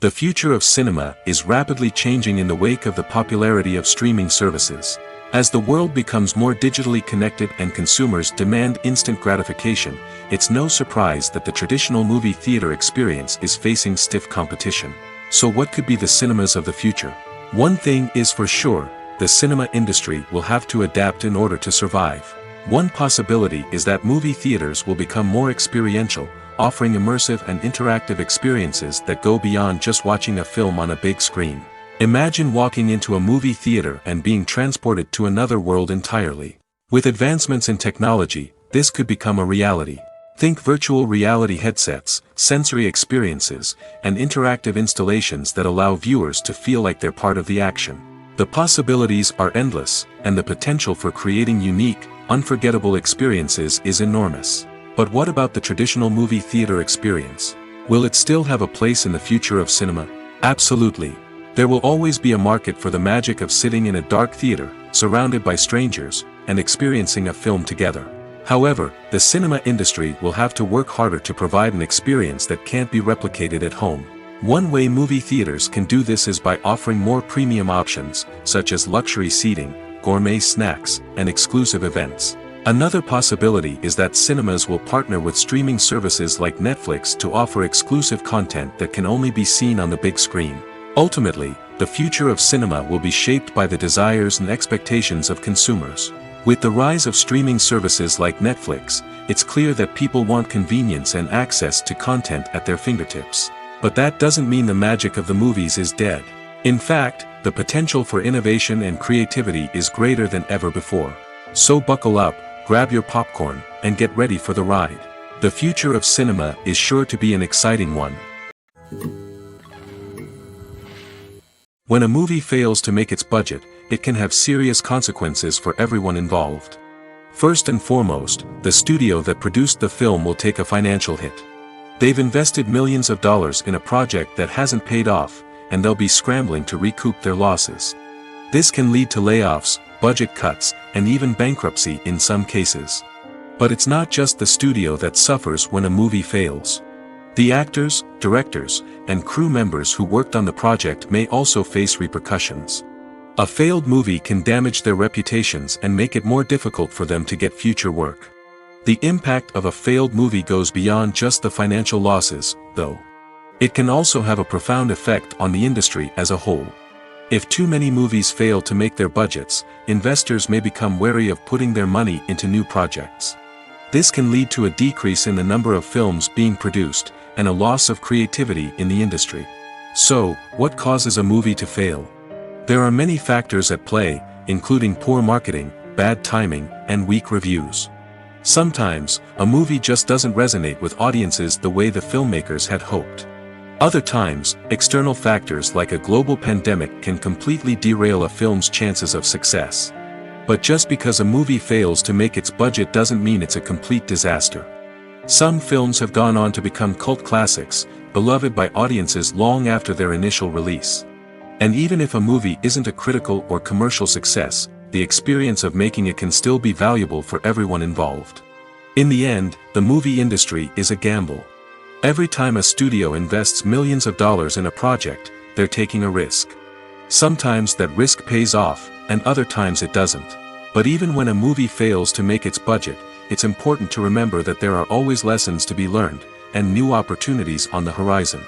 The future of cinema is rapidly changing in the wake of the popularity of streaming services. As the world becomes more digitally connected and consumers demand instant gratification, it's no surprise that the traditional movie theater experience is facing stiff competition. So what could be the cinemas of the future? One thing is for sure, the cinema industry will have to adapt in order to survive. One possibility is that movie theaters will become more experiential, offering immersive and interactive experiences that go beyond just watching a film on a big screen. Imagine walking into a movie theater and being transported to another world entirely. With advancements in technology, this could become a reality. Think virtual reality headsets, sensory experiences, and interactive installations that allow viewers to feel like they're part of the action. The possibilities are endless, and the potential for creating unique, unforgettable experiences is enormous. But what about the traditional movie theater experience? Will it still have a place in the future of cinema? Absolutely. There will always be a market for the magic of sitting in a dark theater, surrounded by strangers, and experiencing a film together. However, the cinema industry will have to work harder to provide an experience that can't be replicated at home. One way movie theaters can do this is by offering more premium options, such as luxury seating, gourmet snacks, and exclusive events. Another possibility is that cinemas will partner with streaming services like Netflix to offer exclusive content that can only be seen on the big screen. Ultimately, the future of cinema will be shaped by the desires and expectations of consumers. With the rise of streaming services like Netflix, it's clear that people want convenience and access to content at their fingertips. But that doesn't mean the magic of the movies is dead. In fact, the potential for innovation and creativity is greater than ever before. So buckle up, grab your popcorn, and get ready for the ride. The future of cinema is sure to be an exciting one. When a movie fails to make its budget, it can have serious consequences for everyone involved. First and foremost, the studio that produced the film will take a financial hit. They've invested millions of dollars in a project that hasn't paid off, and they'll be scrambling to recoup their losses. This can lead to layoffs, budget cuts, and even bankruptcy in some cases. But it's not just the studio that suffers when a movie fails. The actors, directors, and crew members who worked on the project may also face repercussions. A failed movie can damage their reputations and make it more difficult for them to get future work. The impact of a failed movie goes beyond just the financial losses, though. It can also have a profound effect on the industry as a whole. If too many movies fail to make their budgets, investors may become wary of putting their money into new projects. This can lead to a decrease in the number of films being produced, and a loss of creativity in the industry. So, what causes a movie to fail? There are many factors at play, including poor marketing, bad timing, and weak reviews. Sometimes, a movie just doesn't resonate with audiences the way the filmmakers had hoped. Other times, external factors like a global pandemic can completely derail a film's chances of success. But just because a movie fails to make its budget doesn't mean it's a complete disaster. Some films have gone on to become cult classics, beloved by audiences long after their initial release. And even if a movie isn't a critical or commercial success, the experience of making it can still be valuable for everyone involved. In the end, the movie industry is a gamble. Every time a studio invests millions of dollars in a project, they're taking a risk. Sometimes that risk pays off, and other times it doesn't. But even when a movie fails to make its budget, it's important to remember that there are always lessons to be learned, and new opportunities on the horizon.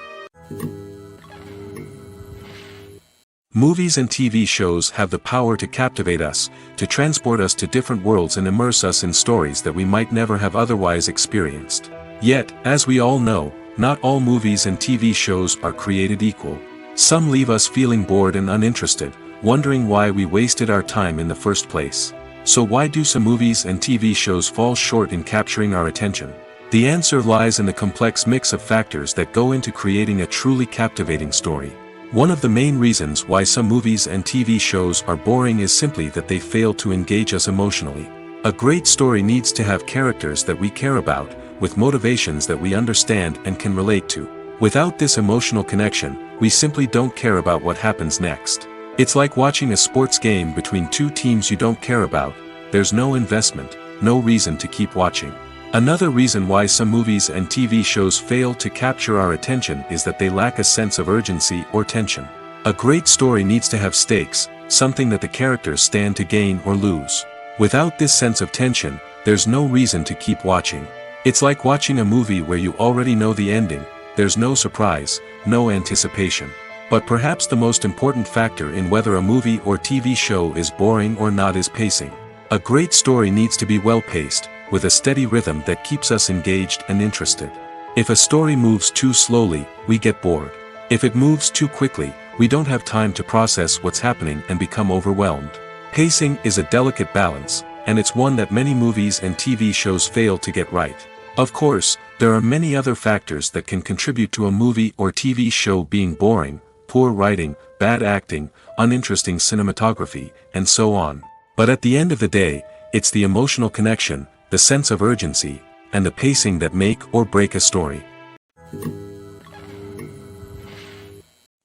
Movies and TV shows have the power to captivate us, to transport us to different worlds and immerse us in stories that we might never have otherwise experienced. Yet, as we all know, not all movies and TV shows are created equal. Some leave us feeling bored and uninterested, wondering why we wasted our time in the first place. So why do some movies and TV shows fall short in capturing our attention? The answer lies in the complex mix of factors that go into creating a truly captivating story. One of the main reasons why some movies and TV shows are boring is simply that they fail to engage us emotionally. A great story needs to have characters that we care about, with motivations that we understand and can relate to. Without this emotional connection, we simply don't care about what happens next. It's like watching a sports game between two teams you don't care about. There's no investment, no reason to keep watching. Another reason why some movies and TV shows fail to capture our attention is that they lack a sense of urgency or tension. A great story needs to have stakes, something that the characters stand to gain or lose. Without this sense of tension, there's no reason to keep watching. It's like watching a movie where you already know the ending. There's no surprise, no anticipation. But perhaps the most important factor in whether a movie or TV show is boring or not is pacing. A great story needs to be well-paced, with a steady rhythm that keeps us engaged and interested. If a story moves too slowly, we get bored. If it moves too quickly, we don't have time to process what's happening and become overwhelmed. Pacing is a delicate balance, and it's one that many movies and TV shows fail to get right. Of course, there are many other factors that can contribute to a movie or TV show being boring: poor writing, bad acting, uninteresting cinematography, and so on. But at the end of the day, it's the emotional connection, the sense of urgency, and the pacing that make or break a story.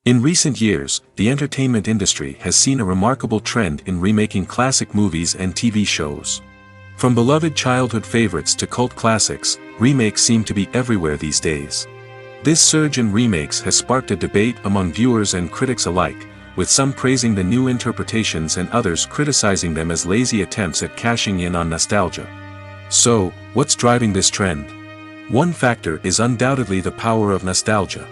In recent years, the entertainment industry has seen a remarkable trend in remaking classic movies and TV shows. From beloved childhood favorites to cult classics, remakes seem to be everywhere these days. This surge in remakes has sparked a debate among viewers and critics alike, with some praising the new interpretations and others criticizing them as lazy attempts at cashing in on nostalgia. So, what's driving this trend? One factor is undoubtedly the power of nostalgia.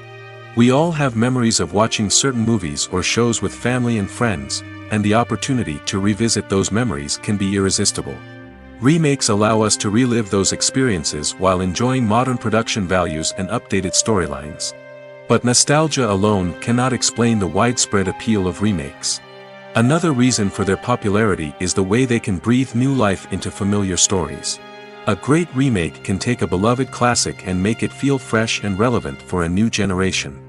We all have memories of watching certain movies or shows with family and friends, and the opportunity to revisit those memories can be irresistible. Remakes allow us to relive those experiences while enjoying modern production values and updated storylines. But nostalgia alone cannot explain the widespread appeal of remakes. Another reason for their popularity is the way they can breathe new life into familiar stories. A great remake can take a beloved classic and make it feel fresh and relevant for a new generation.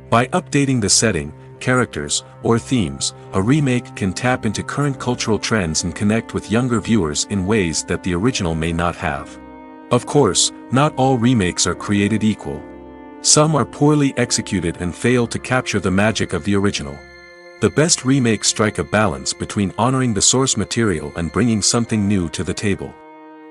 By updating the setting, characters, or themes, a remake can tap into current cultural trends and connect with younger viewers in ways that the original may not have. Of course, not all remakes are created equal. Some are poorly executed and fail to capture the magic of the original. The best remakes strike a balance between honoring the source material and bringing something new to the table.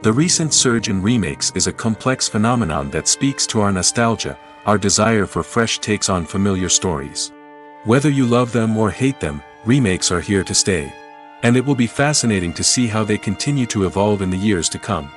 The recent surge in remakes is a complex phenomenon that speaks to our nostalgia, our desire for fresh takes on familiar stories. Whether you love them or hate them, remakes are here to stay. And it will be fascinating to see how they continue to evolve in the years to come.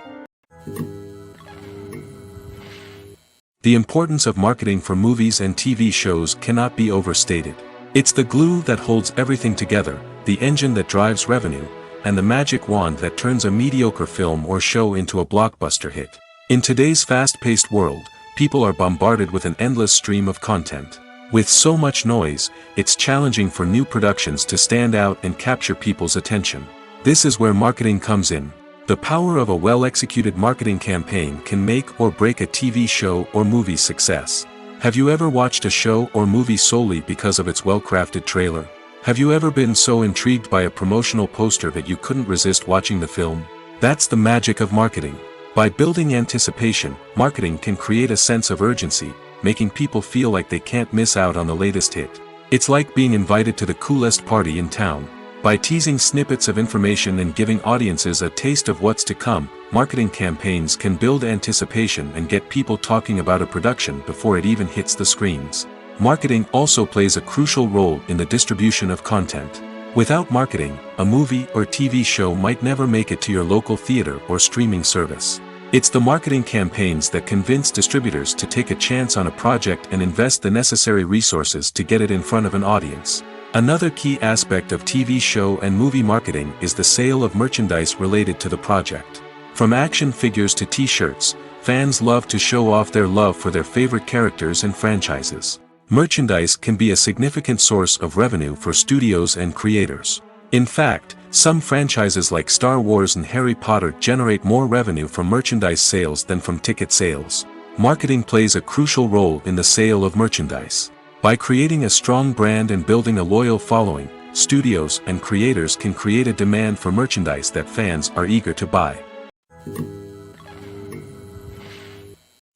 The importance of marketing for movies and TV shows cannot be overstated. It's the glue that holds everything together, the engine that drives revenue, and the magic wand that turns a mediocre film or show into a blockbuster hit. In today's fast-paced world, people are bombarded with an endless stream of content. With so much noise, it's challenging for new productions to stand out and capture people's attention. This is where marketing comes in. The power of a well-executed marketing campaign can make or break a TV show or movie's success. Have you ever watched a show or movie solely because of its well-crafted trailer? Have you ever been so intrigued by a promotional poster that you couldn't resist watching the film? That's the magic of marketing. By building anticipation, marketing can create a sense of urgency, making people feel like they can't miss out on the latest hit. It's like being invited to the coolest party in town. By teasing snippets of information and giving audiences a taste of what's to come, marketing campaigns can build anticipation and get people talking about a production before it even hits the screens. Marketing also plays a crucial role in the distribution of content. Without marketing, a movie or TV show might never make it to your local theater or streaming service. It's the marketing campaigns that convince distributors to take a chance on a project and invest the necessary resources to get it in front of an audience. Another key aspect of TV show and movie marketing is the sale of merchandise related to the project. From action figures to t-shirts, fans love to show off their love for their favorite characters and franchises. Merchandise can be a significant source of revenue for studios and creators. In fact, some franchises like Star Wars and Harry Potter generate more revenue from merchandise sales than from ticket sales. Marketing plays a crucial role in the sale of merchandise. By creating a strong brand and building a loyal following, studios and creators can create a demand for merchandise that fans are eager to buy.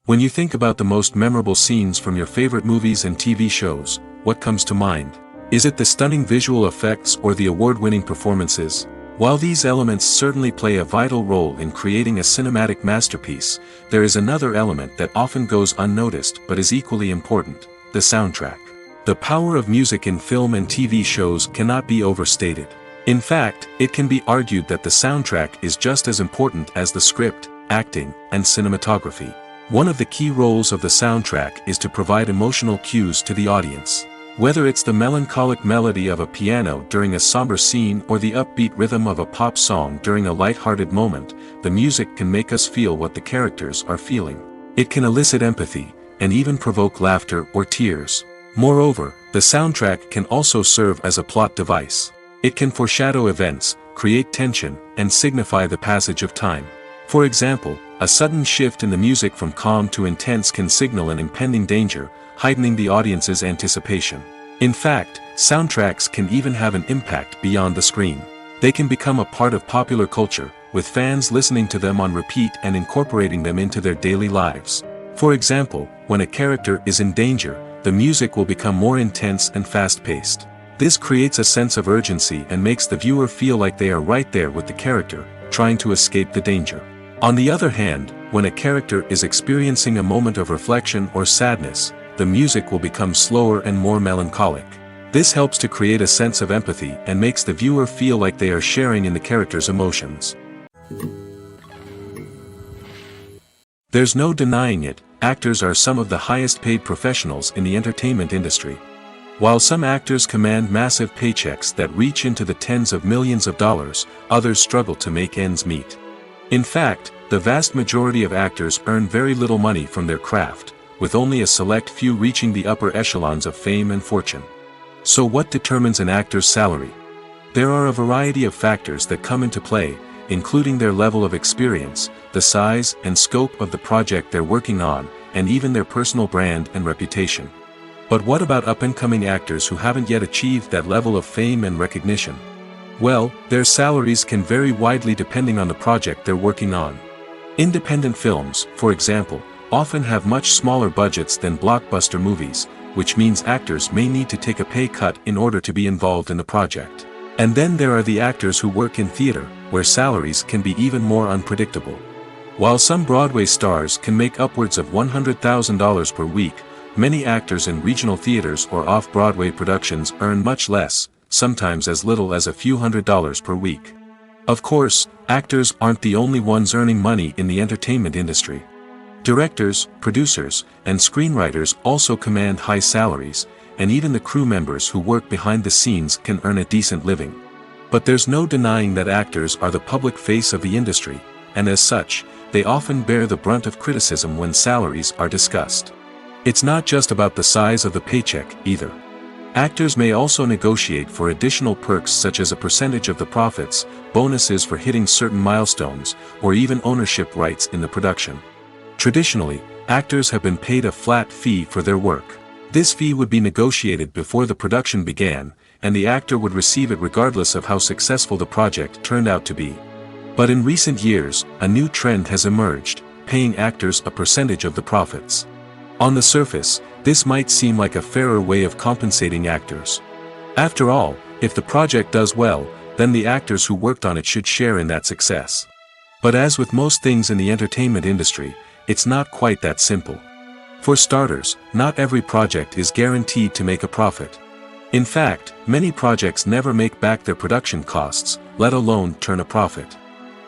When you think about the most memorable scenes from your favorite movies and TV shows, what comes to mind? Is it the stunning visual effects or the award-winning performances? While these elements certainly play a vital role in creating a cinematic masterpiece, there is another element that often goes unnoticed but is equally important: the soundtrack. The power of music in film and TV shows cannot be overstated. In fact, it can be argued that the soundtrack is just as important as the script, acting, and cinematography. One of the key roles of the soundtrack is to provide emotional cues to the audience. Whether it's the melancholic melody of a piano during a somber scene or the upbeat rhythm of a pop song during a light-hearted moment, the music can make us feel what the characters are feeling. It can elicit empathy, and even provoke laughter or tears. Moreover, the soundtrack can also serve as a plot device. It can foreshadow events, create tension, and signify the passage of time. For example, a sudden shift in the music from calm to intense can signal an impending danger, heightening the audience's anticipation. In fact, soundtracks can even have an impact beyond the screen. They can become a part of popular culture, with fans listening to them on repeat and incorporating them into their daily lives. For example, when a character is in danger, the music will become more intense and fast-paced. This creates a sense of urgency and makes the viewer feel like they are right there with the character, trying to escape the danger. On the other hand, when a character is experiencing a moment of reflection or sadness, the music will become slower and more melancholic. This helps to create a sense of empathy and makes the viewer feel like they are sharing in the character's emotions. There's no denying it, actors are some of the highest paid professionals in the entertainment industry. While some actors command massive paychecks that reach into the tens of millions of dollars, others struggle to make ends meet. In fact, the vast majority of actors earn very little money from their craft, with only a select few reaching the upper echelons of fame and fortune. So what determines an actor's salary? There are a variety of factors that come into play, including their level of experience, the size and scope of the project they're working on, and even their personal brand and reputation. But what about up-and-coming actors who haven't yet achieved that level of fame and recognition? Well, their salaries can vary widely depending on the project they're working on. Independent films, for example, often have much smaller budgets than blockbuster movies, which means actors may need to take a pay cut in order to be involved in the project. And then there are the actors who work in theater, where salaries can be even more unpredictable. While some Broadway stars can make upwards of $100,000 per week, many actors in regional theaters or off-Broadway productions earn much less, sometimes as little as a few $100s per week. Of course, actors aren't the only ones earning money in the entertainment industry. Directors, producers, and screenwriters also command high salaries, and even the crew members who work behind the scenes can earn a decent living. But there's no denying that actors are the public face of the industry, and as such, they often bear the brunt of criticism when salaries are discussed. It's not just about the size of the paycheck, either. Actors may also negotiate for additional perks such as a percentage of the profits, bonuses for hitting certain milestones, or even ownership rights in the production. Traditionally, actors have been paid a flat fee for their work. This fee would be negotiated before the production began, and the actor would receive it regardless of how successful the project turned out to be. But in recent years, a new trend has emerged, paying actors a percentage of the profits. On the surface, this might seem like a fairer way of compensating actors. After all, if the project does well, then the actors who worked on it should share in that success. But as with most things in the entertainment industry, it's not quite that simple. For starters, not every project is guaranteed to make a profit. In fact, many projects never make back their production costs, let alone turn a profit.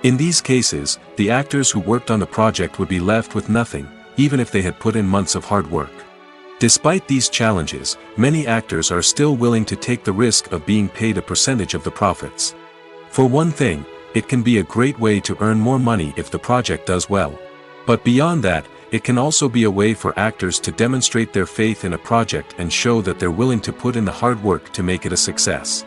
In these cases, the actors who worked on the project would be left with nothing, even if they had put in months of hard work. Despite these challenges, many actors are still willing to take the risk of being paid a percentage of the profits. For one thing, it can be a great way to earn more money if the project does well. But beyond that, it can also be a way for actors to demonstrate their faith in a project and show that they're willing to put in the hard work to make it a success.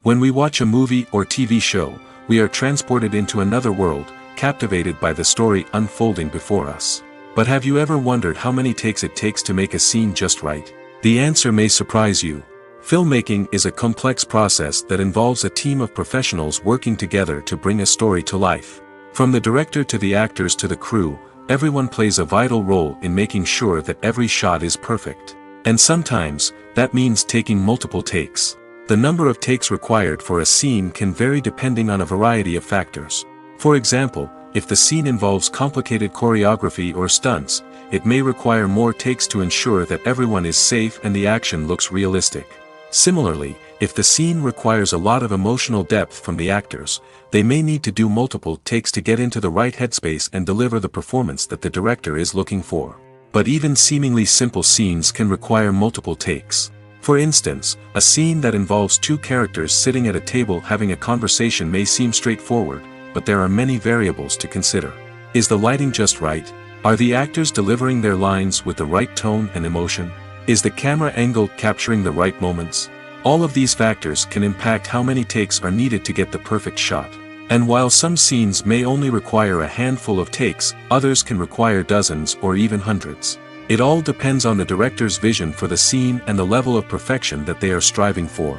When we watch a movie or TV show, we are transported into another world, captivated by the story unfolding before us. But have you ever wondered how many takes it takes to make a scene just right? The answer may surprise you. Filmmaking is a complex process that involves a team of professionals working together to bring a story to life. From the director to the actors to the crew, everyone plays a vital role in making sure that every shot is perfect. And sometimes, that means taking multiple takes. The number of takes required for a scene can vary depending on a variety of factors. For example, if the scene involves complicated choreography or stunts, it may require more takes to ensure that everyone is safe and the action looks realistic. Similarly, if the scene requires a lot of emotional depth from the actors, they may need to do multiple takes to get into the right headspace and deliver the performance that the director is looking for. But even seemingly simple scenes can require multiple takes. For instance, a scene that involves two characters sitting at a table having a conversation may seem straightforward, but there are many variables to consider. Is the lighting just right? Are the actors delivering their lines with the right tone and emotion? Is the camera angle capturing the right moments? All of these factors can impact how many takes are needed to get the perfect shot. And while some scenes may only require a handful of takes, others can require dozens or even hundreds. It all depends on the director's vision for the scene and the level of perfection that they are striving for.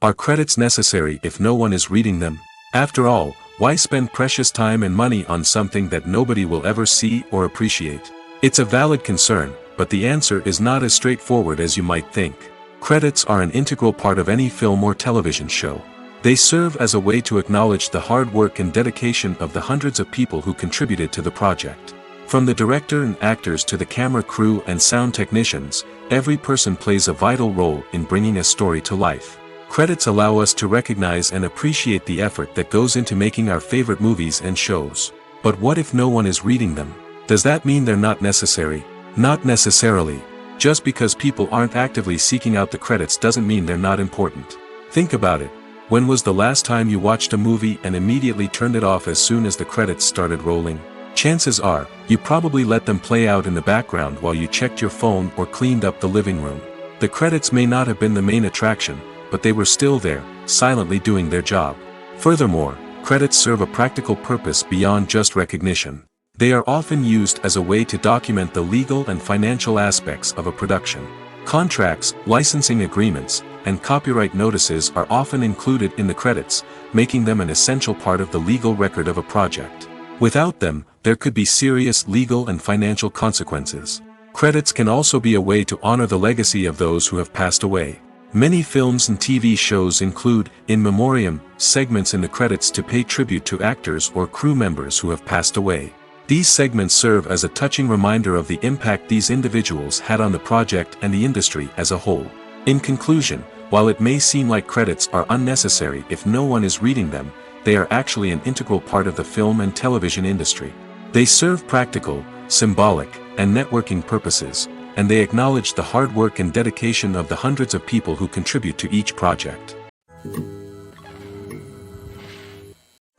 Are credits necessary if no one is reading them? After all, why spend precious time and money on something that nobody will ever see or appreciate? It's a valid concern, but the answer is not as straightforward as you might think. Credits are an integral part of any film or television show. They serve as a way to acknowledge the hard work and dedication of the hundreds of people who contributed to the project. From the director and actors to the camera crew and sound technicians, every person plays a vital role in bringing a story to life. Credits allow us to recognize and appreciate the effort that goes into making our favorite movies and shows. But what if no one is reading them? Does that mean they're not necessary? Not necessarily. Just because people aren't actively seeking out the credits doesn't mean they're not important. Think about it. When was the last time you watched a movie and immediately turned it off as soon as the credits started rolling? Chances are, you probably let them play out in the background while you checked your phone or cleaned up the living room. The credits may not have been the main attraction, but they were still there, silently doing their job. Furthermore, credits serve a practical purpose beyond just recognition. They are often used as a way to document the legal and financial aspects of a production. Contracts, licensing agreements, and copyright notices are often included in the credits, making them an essential part of the legal record of a project. Without them, there could be serious legal and financial consequences. Credits can also be a way to honor the legacy of those who have passed away. Many films and TV shows include, in memoriam, segments in the credits to pay tribute to actors or crew members who have passed away. These segments serve as a touching reminder of the impact these individuals had on the project and the industry as a whole. In conclusion, while it may seem like credits are unnecessary if no one is reading them, they are actually an integral part of the film and television industry. They serve practical, symbolic, and networking purposes, and they acknowledge the hard work and dedication of the hundreds of people who contribute to each project.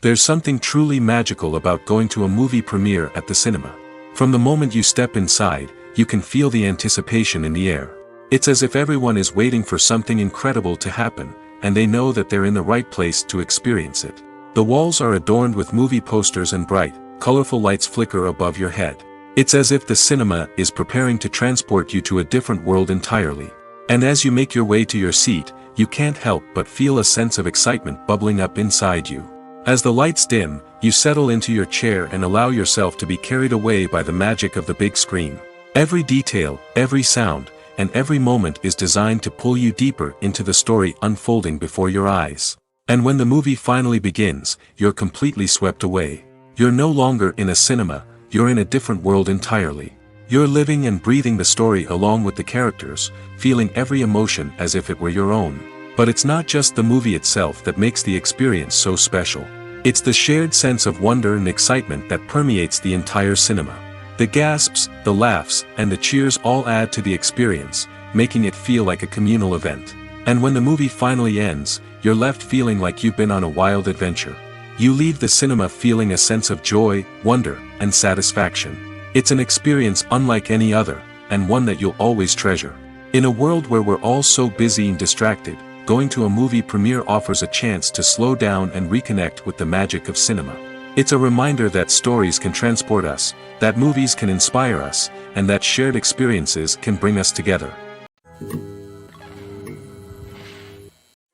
There's something truly magical about going to a movie premiere at the cinema. From the moment you step inside, you can feel the anticipation in the air. It's as if everyone is waiting for something incredible to happen, and they know that they're in the right place to experience it. The walls are adorned with movie posters and bright, colorful lights flicker above your head. It's as if the cinema is preparing to transport you to a different world entirely. And as you make your way to your seat, you can't help but feel a sense of excitement bubbling up inside you. As the lights dim, you settle into your chair and allow yourself to be carried away by the magic of the big screen. Every detail, every sound, and every moment is designed to pull you deeper into the story unfolding before your eyes. And when the movie finally begins, you're completely swept away. You're no longer in a cinema, you're in a different world entirely. You're living and breathing the story along with the characters, feeling every emotion as if it were your own. But it's not just the movie itself that makes the experience so special. It's the shared sense of wonder and excitement that permeates the entire cinema. The gasps, the laughs, and the cheers all add to the experience, making it feel like a communal event. And when the movie finally ends, you're left feeling like you've been on a wild adventure. You leave the cinema feeling a sense of joy, wonder, and satisfaction. It's an experience unlike any other, and one that you'll always treasure. In a world where we're all so busy and distracted, going to a movie premiere offers a chance to slow down and reconnect with the magic of cinema. It's a reminder that stories can transport us, that movies can inspire us, and that shared experiences can bring us together.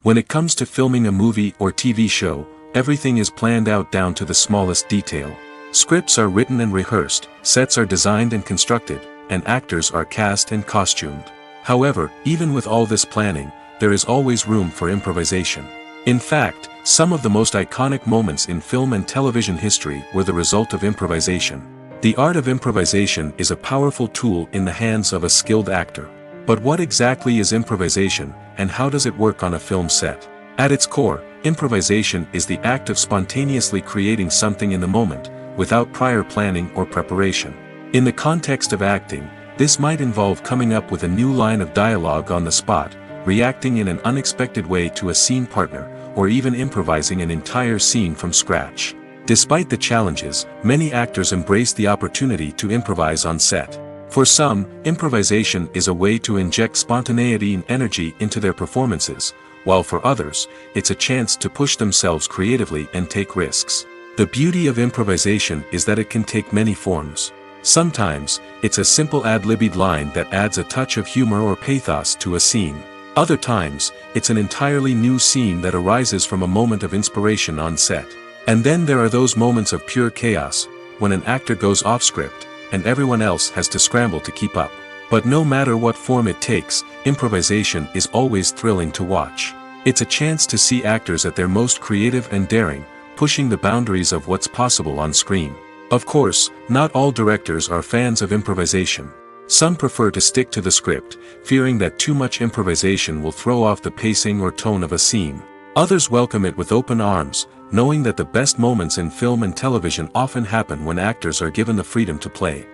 When it comes to filming a movie or TV show, everything is planned out down to the smallest detail. Scripts are written and rehearsed, sets are designed and constructed, and actors are cast and costumed. However, even with all this planning, there is always room for improvisation. In fact, some of the most iconic moments in film and television history were the result of improvisation. The art of improvisation is a powerful tool in the hands of a skilled actor. But what exactly is improvisation, and how does it work on a film set? At its core, improvisation is the act of spontaneously creating something in the moment, without prior planning or preparation. In the context of acting, this might involve coming up with a new line of dialogue on the spot, reacting in an unexpected way to a scene partner, or even improvising an entire scene from scratch. Despite the challenges, many actors embrace the opportunity to improvise on set. For some, improvisation is a way to inject spontaneity and energy into their performances, while for others, it's a chance to push themselves creatively and take risks. The beauty of improvisation is that it can take many forms. Sometimes, it's a simple ad-libbed line that adds a touch of humor or pathos to a scene. Other times, it's an entirely new scene that arises from a moment of inspiration on set. And then there are those moments of pure chaos, when an actor goes off script, and everyone else has to scramble to keep up. But no matter what form it takes, improvisation is always thrilling to watch. It's a chance to see actors at their most creative and daring, pushing the boundaries of what's possible on screen. Of course, not all directors are fans of improvisation. Some prefer to stick to the script, fearing that too much improvisation will throw off the pacing or tone of a scene. Others welcome it with open arms, knowing that the best moments in film and television often happen when actors are given the freedom to play.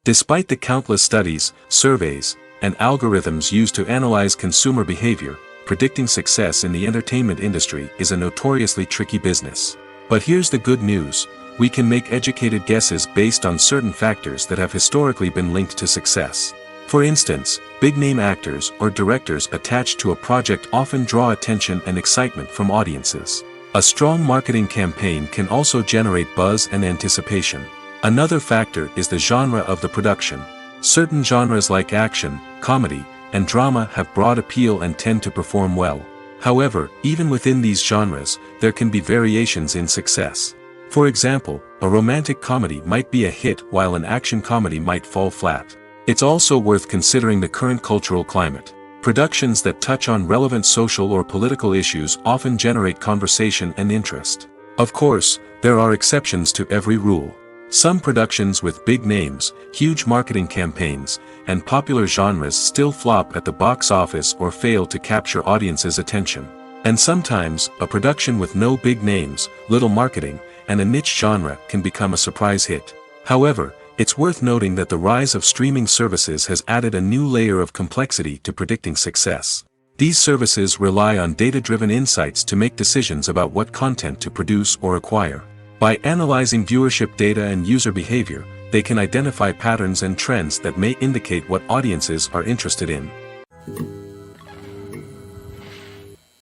Despite the countless studies, surveys, and algorithms used to analyze consumer behavior, predicting success in the entertainment industry is a notoriously tricky business. But here's the good news: we can make educated guesses based on certain factors that have historically been linked to success. For instance, big-name actors or directors attached to a project often draw attention and excitement from audiences. A strong marketing campaign can also generate buzz and anticipation. Another factor is the genre of the production. Certain genres like action, comedy, and drama have broad appeal and tend to perform well. However, even within these genres, there can be variations in success. For example, a romantic comedy might be a hit while an action comedy might fall flat. It's also worth considering the current cultural climate. Productions that touch on relevant social or political issues often generate conversation and interest. Of course, there are exceptions to every rule. Some productions with big names, huge marketing campaigns, and popular genres still flop at the box office or fail to capture audiences' attention. And sometimes, a production with no big names, little marketing, and a niche genre can become a surprise hit. However, it's worth noting that the rise of streaming services has added a new layer of complexity to predicting success. These services rely on data-driven insights to make decisions about what content to produce or acquire. By analyzing viewership data and user behavior, they can identify patterns and trends that may indicate what audiences are interested in.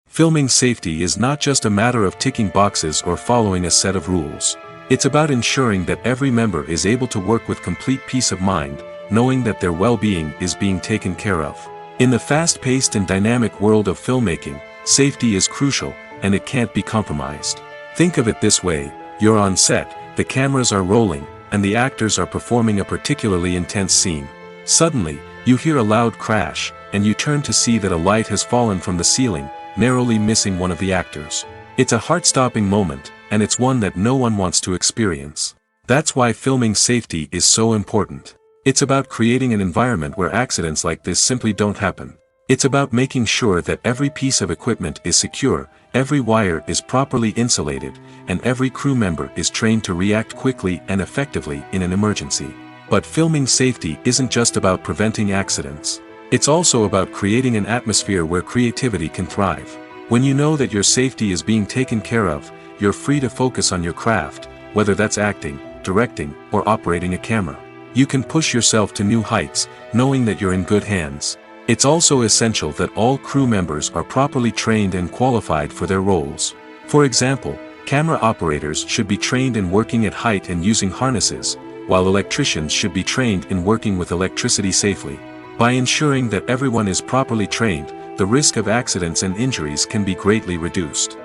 Filming safety is not just a matter of ticking boxes or following a set of rules. It's about ensuring that every member is able to work with complete peace of mind, knowing that their well-being is being taken care of. In the fast-paced and dynamic world of filmmaking, safety is crucial, and it can't be compromised. Think of it this way: you're on set, the cameras are rolling, and the actors are performing a particularly intense scene. Suddenly, you hear a loud crash, and you turn to see that a light has fallen from the ceiling, narrowly missing one of the actors. It's a heart-stopping moment, and it's one that no one wants to experience. That's why filming safety is so important. It's about creating an environment where accidents like this simply don't happen. It's about making sure that every piece of equipment is secure, every wire is properly insulated, and every crew member is trained to react quickly and effectively in an emergency. But filming safety isn't just about preventing accidents. It's also about creating an atmosphere where creativity can thrive. When you know that your safety is being taken care of, you're free to focus on your craft, whether that's acting, directing, or operating a camera. You can push yourself to new heights, knowing that you're in good hands. It's also essential that all crew members are properly trained and qualified for their roles. For example, camera operators should be trained in working at height and using harnesses, while electricians should be trained in working with electricity safely. By ensuring that everyone is properly trained, the risk of accidents and injuries can be greatly reduced.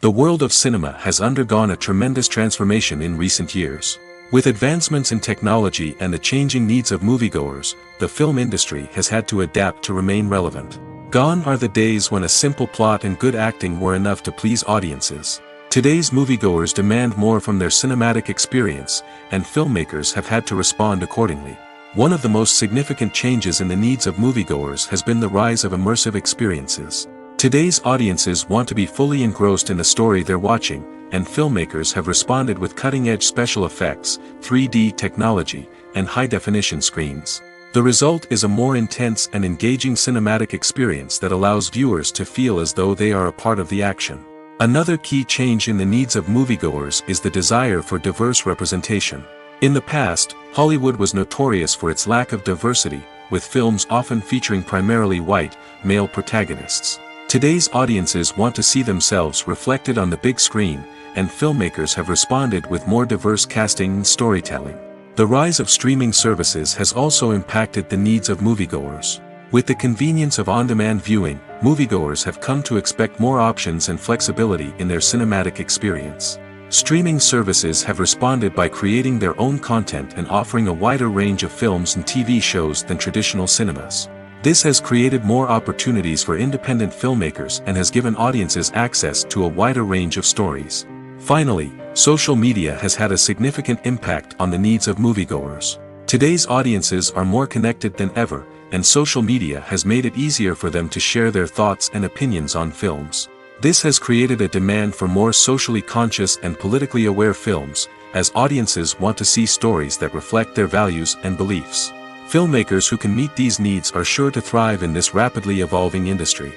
The world of cinema has undergone a tremendous transformation in recent years. With advancements in technology and the changing needs of moviegoers, the film industry has had to adapt to remain relevant. Gone are the days when a simple plot and good acting were enough to please audiences. Today's moviegoers demand more from their cinematic experience, and filmmakers have had to respond accordingly. One of the most significant changes in the needs of moviegoers has been the rise of immersive experiences. Today's audiences want to be fully engrossed in the story they're watching, and filmmakers have responded with cutting-edge special effects, 3D technology, and high-definition screens. The result is a more intense and engaging cinematic experience that allows viewers to feel as though they are a part of the action. Another key change in the needs of moviegoers is the desire for diverse representation. In the past, Hollywood was notorious for its lack of diversity, with films often featuring primarily white, male protagonists. Today's audiences want to see themselves reflected on the big screen, and filmmakers have responded with more diverse casting and storytelling. The rise of streaming services has also impacted the needs of moviegoers. With the convenience of on-demand viewing, moviegoers have come to expect more options and flexibility in their cinematic experience. Streaming services have responded by creating their own content and offering a wider range of films and TV shows than traditional cinemas. This has created more opportunities for independent filmmakers and has given audiences access to a wider range of stories. Finally, social media has had a significant impact on the needs of moviegoers. Today's audiences are more connected than ever, and social media has made it easier for them to share their thoughts and opinions on films. This has created a demand for more socially conscious and politically aware films, as audiences want to see stories that reflect their values and beliefs. Filmmakers who can meet these needs are sure to thrive in this rapidly evolving industry.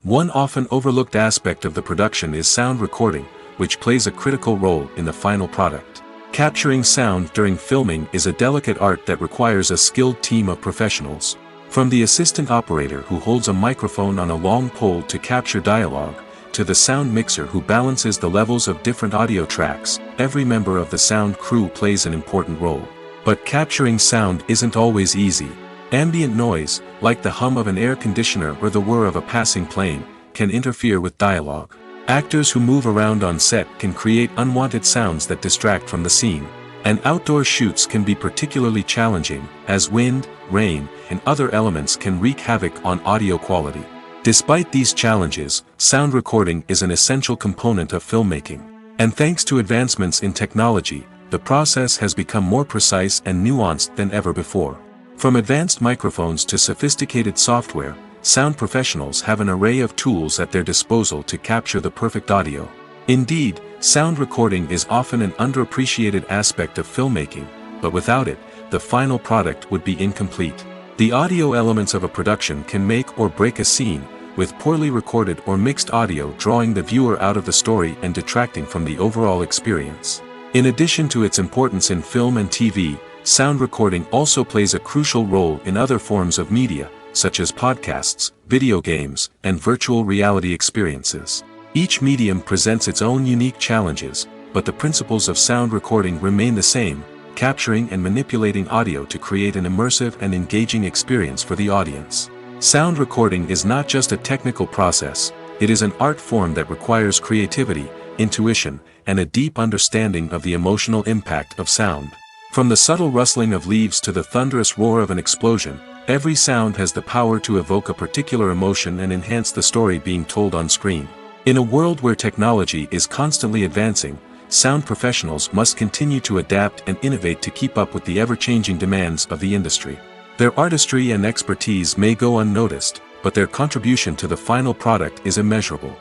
One often overlooked aspect of the production is sound recording, which plays a critical role in the final product. Capturing sound during filming is a delicate art that requires a skilled team of professionals. From the assistant operator who holds a microphone on a long pole to capture dialogue, to the sound mixer who balances the levels of different audio tracks, every member of the sound crew plays an important role. But capturing sound isn't always easy. Ambient noise, like the hum of an air conditioner or the whir of a passing plane, can interfere with dialogue. Actors who move around on set can create unwanted sounds that distract from the scene. And outdoor shoots can be particularly challenging, as wind, rain, and other elements can wreak havoc on audio quality. Despite these challenges, sound recording is an essential component of filmmaking. And thanks to advancements in technology, the process has become more precise and nuanced than ever before. From advanced microphones to sophisticated software, sound professionals have an array of tools at their disposal to capture the perfect audio. Indeed, sound recording is often an underappreciated aspect of filmmaking, but without it, the final product would be incomplete. The audio elements of a production can make or break a scene, with poorly recorded or mixed audio drawing the viewer out of the story and detracting from the overall experience. In addition to its importance in film and TV, sound recording also plays a crucial role in other forms of media, such as podcasts, video games, and virtual reality experiences. Each medium presents its own unique challenges, but the principles of sound recording remain the same, capturing and manipulating audio to create an immersive and engaging experience for the audience. Sound recording is not just a technical process, it is an art form that requires creativity, intuition, and a deep understanding of the emotional impact of sound. From the subtle rustling of leaves to the thunderous roar of an explosion, every sound has the power to evoke a particular emotion and enhance the story being told on screen. In a world where technology is constantly advancing, sound professionals must continue to adapt and innovate to keep up with the ever-changing demands of the industry. Their artistry and expertise may go unnoticed, but their contribution to the final product is immeasurable.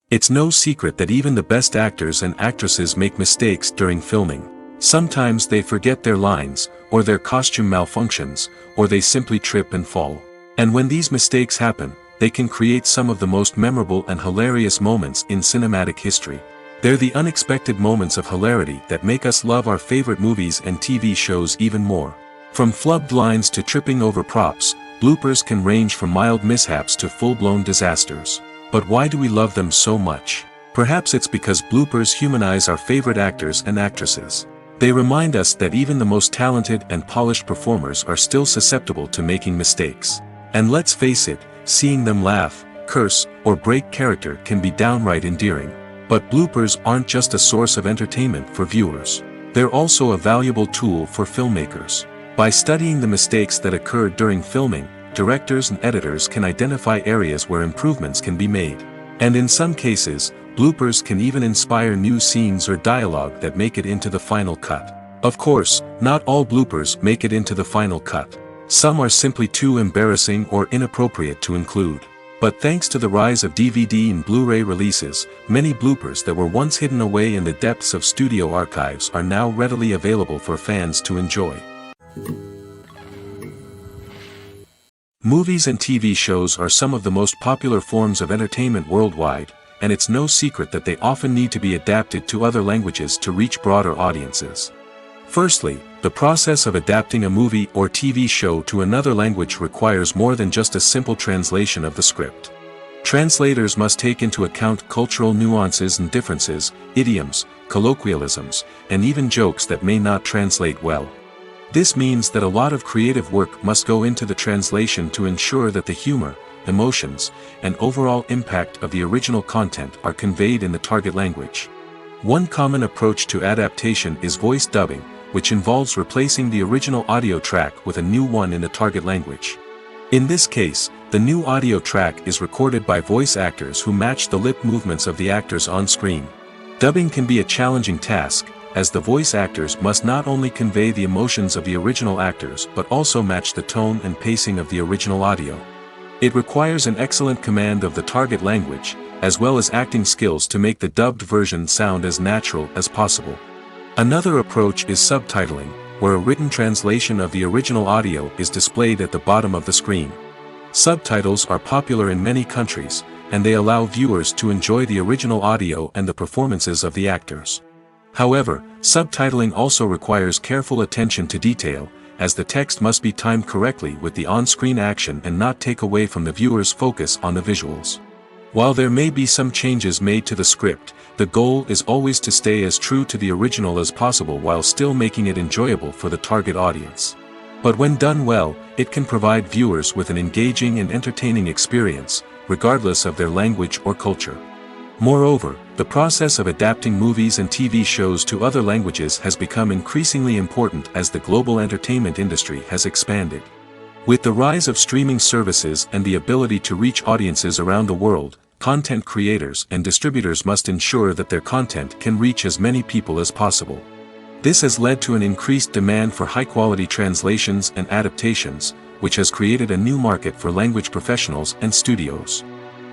It's no secret that even the best actors and actresses make mistakes during filming. Sometimes they forget their lines, or their costume malfunctions, or they simply trip and fall. And when these mistakes happen, they can create some of the most memorable and hilarious moments in cinematic history. They're the unexpected moments of hilarity that make us love our favorite movies and TV shows even more. From flubbed lines to tripping over props, bloopers can range from mild mishaps to full-blown disasters. But why do we love them so much? Perhaps it's because bloopers humanize our favorite actors and actresses. They remind us that even the most talented and polished performers are still susceptible to making mistakes. And let's face it, seeing them laugh, curse, or break character can be downright endearing. But bloopers aren't just a source of entertainment for viewers. They're also a valuable tool for filmmakers. By studying the mistakes that occurred during filming, directors and editors can identify areas where improvements can be made. And in some cases, bloopers can even inspire new scenes or dialogue that make it into the final cut. Of course, not all bloopers make it into the final cut. Some are simply too embarrassing or inappropriate to include. But thanks to the rise of DVD and Blu-ray releases, many bloopers that were once hidden away in the depths of studio archives are now readily available for fans to enjoy. Movies and TV shows are some of the most popular forms of entertainment worldwide, and it's no secret that they often need to be adapted to other languages to reach broader audiences. Firstly, the process of adapting a movie or TV show to another language requires more than just a simple translation of the script. Translators must take into account cultural nuances and differences, idioms, colloquialisms, and even jokes that may not translate well. This means that a lot of creative work must go into the translation to ensure that the humor, emotions, and overall impact of the original content are conveyed in the target language. One common approach to adaptation is voice dubbing, which involves replacing the original audio track with a new one in the target language. In this case, the new audio track is recorded by voice actors who match the lip movements of the actors on screen. Dubbing can be a challenging task, as the voice actors must not only convey the emotions of the original actors but also match the tone and pacing of the original audio. It requires an excellent command of the target language, as well as acting skills to make the dubbed version sound as natural as possible. Another approach is subtitling, where a written translation of the original audio is displayed at the bottom of the screen. Subtitles are popular in many countries, and they allow viewers to enjoy the original audio and the performances of the actors. However, subtitling also requires careful attention to detail, as the text must be timed correctly with the on-screen action and not take away from the viewer's focus on the visuals. While there may be some changes made to the script, the goal is always to stay as true to the original as possible while still making it enjoyable for the target audience. But when done well, it can provide viewers with an engaging and entertaining experience, regardless of their language or culture. Moreover, the process of adapting movies and TV shows to other languages has become increasingly important as the global entertainment industry has expanded. With the rise of streaming services and the ability to reach audiences around the world, content creators and distributors must ensure that their content can reach as many people as possible. This has led to an increased demand for high-quality translations and adaptations, which has created a new market for language professionals and studios.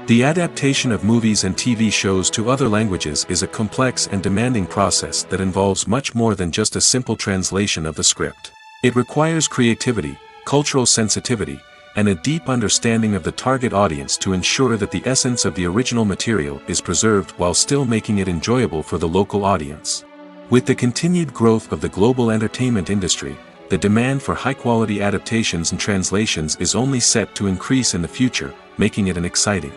The adaptation of movies and TV shows to other languages is a complex and demanding process that involves much more than just a simple translation of the script. It requires creativity, cultural sensitivity, and a deep understanding of the target audience to ensure that the essence of the original material is preserved while still making it enjoyable for the local audience. With the continued growth of the global entertainment industry, the demand for high-quality adaptations and translations is only set to increase in the future, making it an exciting.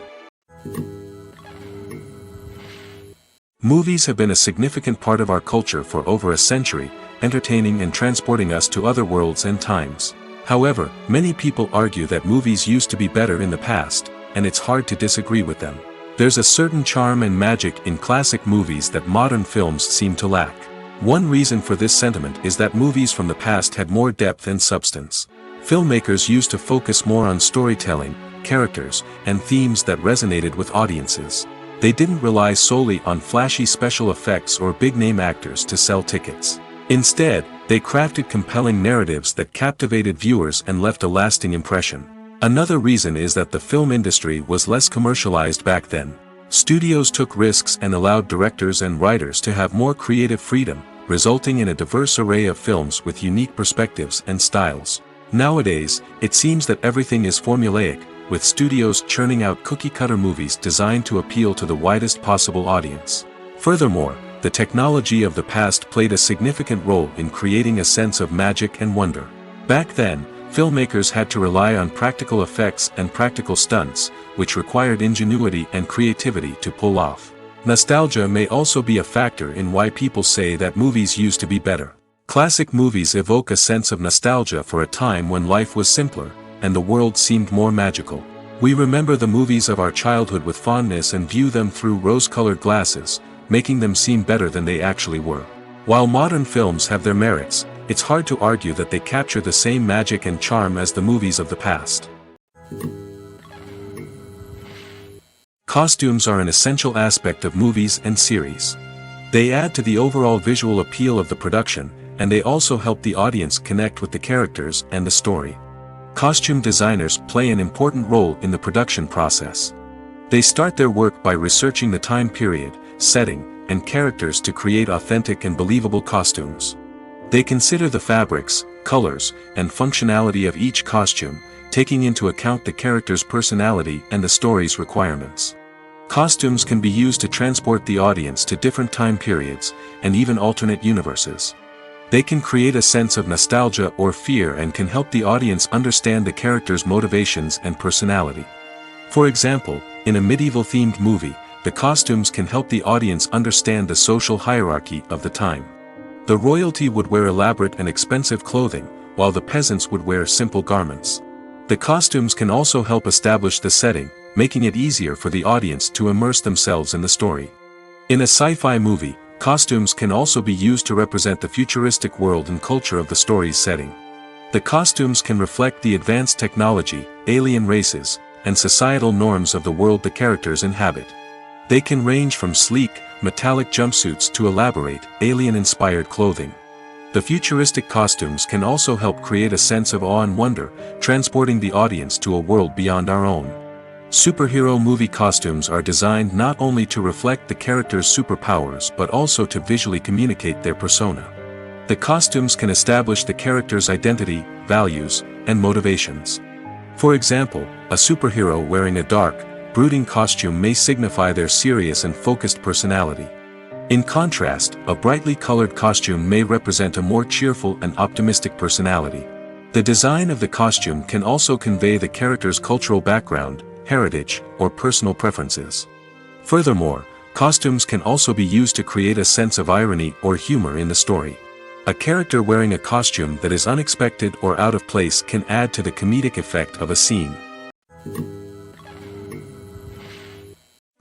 Movies have been a significant part of our culture for over a century, entertaining and transporting us to other worlds and times. However, many people argue that movies used to be better in the past, and it's hard to disagree with them. There's a certain charm and magic in classic movies that modern films seem to lack. One reason for this sentiment is that movies from the past had more depth and substance. Filmmakers used to focus more on storytelling, characters, and themes that resonated with audiences. They didn't rely solely on flashy special effects or big-name actors to sell tickets. Instead, they crafted compelling narratives that captivated viewers and left a lasting impression. Another reason is that the film industry was less commercialized back then. Studios took risks and allowed directors and writers to have more creative freedom, resulting in a diverse array of films with unique perspectives and styles. Nowadays, it seems that everything is formulaic, with studios churning out cookie-cutter movies designed to appeal to the widest possible audience. Furthermore, the technology of the past played a significant role in creating a sense of magic and wonder. Back then, filmmakers had to rely on practical effects and practical stunts, which required ingenuity and creativity to pull off. Nostalgia may also be a factor in why people say that movies used to be better. Classic movies evoke a sense of nostalgia for a time when life was simpler, and the world seemed more magical. We remember the movies of our childhood with fondness and view them through rose-colored glasses, making them seem better than they actually were. While modern films have their merits, it's hard to argue that they capture the same magic and charm as the movies of the past. Costumes are an essential aspect of movies and series. They add to the overall visual appeal of the production, and they also help the audience connect with the characters and the story. Costume designers play an important role in the production process. They start their work by researching the time period, setting, and characters to create authentic and believable costumes. They consider the fabrics, colors, and functionality of each costume, taking into account the character's personality and the story's requirements. Costumes can be used to transport the audience to different time periods, and even alternate universes. They can create a sense of nostalgia or fear and can help the audience understand the character's motivations and personality. For example, in a medieval-themed movie, the costumes can help the audience understand the social hierarchy of the time. The royalty would wear elaborate and expensive clothing, while the peasants would wear simple garments. The costumes can also help establish the setting, making it easier for the audience to immerse themselves in the story. In a sci-fi movie, costumes can also be used to represent the futuristic world and culture of the story's setting. The costumes can reflect the advanced technology, alien races, and societal norms of the world the characters inhabit. They can range from sleek, metallic jumpsuits to elaborate, alien-inspired clothing. The futuristic costumes can also help create a sense of awe and wonder, transporting the audience to a world beyond our own. Superhero movie costumes are designed not only to reflect the character's superpowers but also to visually communicate their persona. The costumes can establish the character's identity, values, and motivations. For example, a superhero wearing a dark, brooding costume may signify their serious and focused personality. In contrast, a brightly colored costume may represent a more cheerful and optimistic personality. The design of the costume can also convey the character's cultural background, heritage, or personal preferences. Furthermore, costumes can also be used to create a sense of irony or humor in the story. A character wearing a costume that is unexpected or out of place can add to the comedic effect of a scene.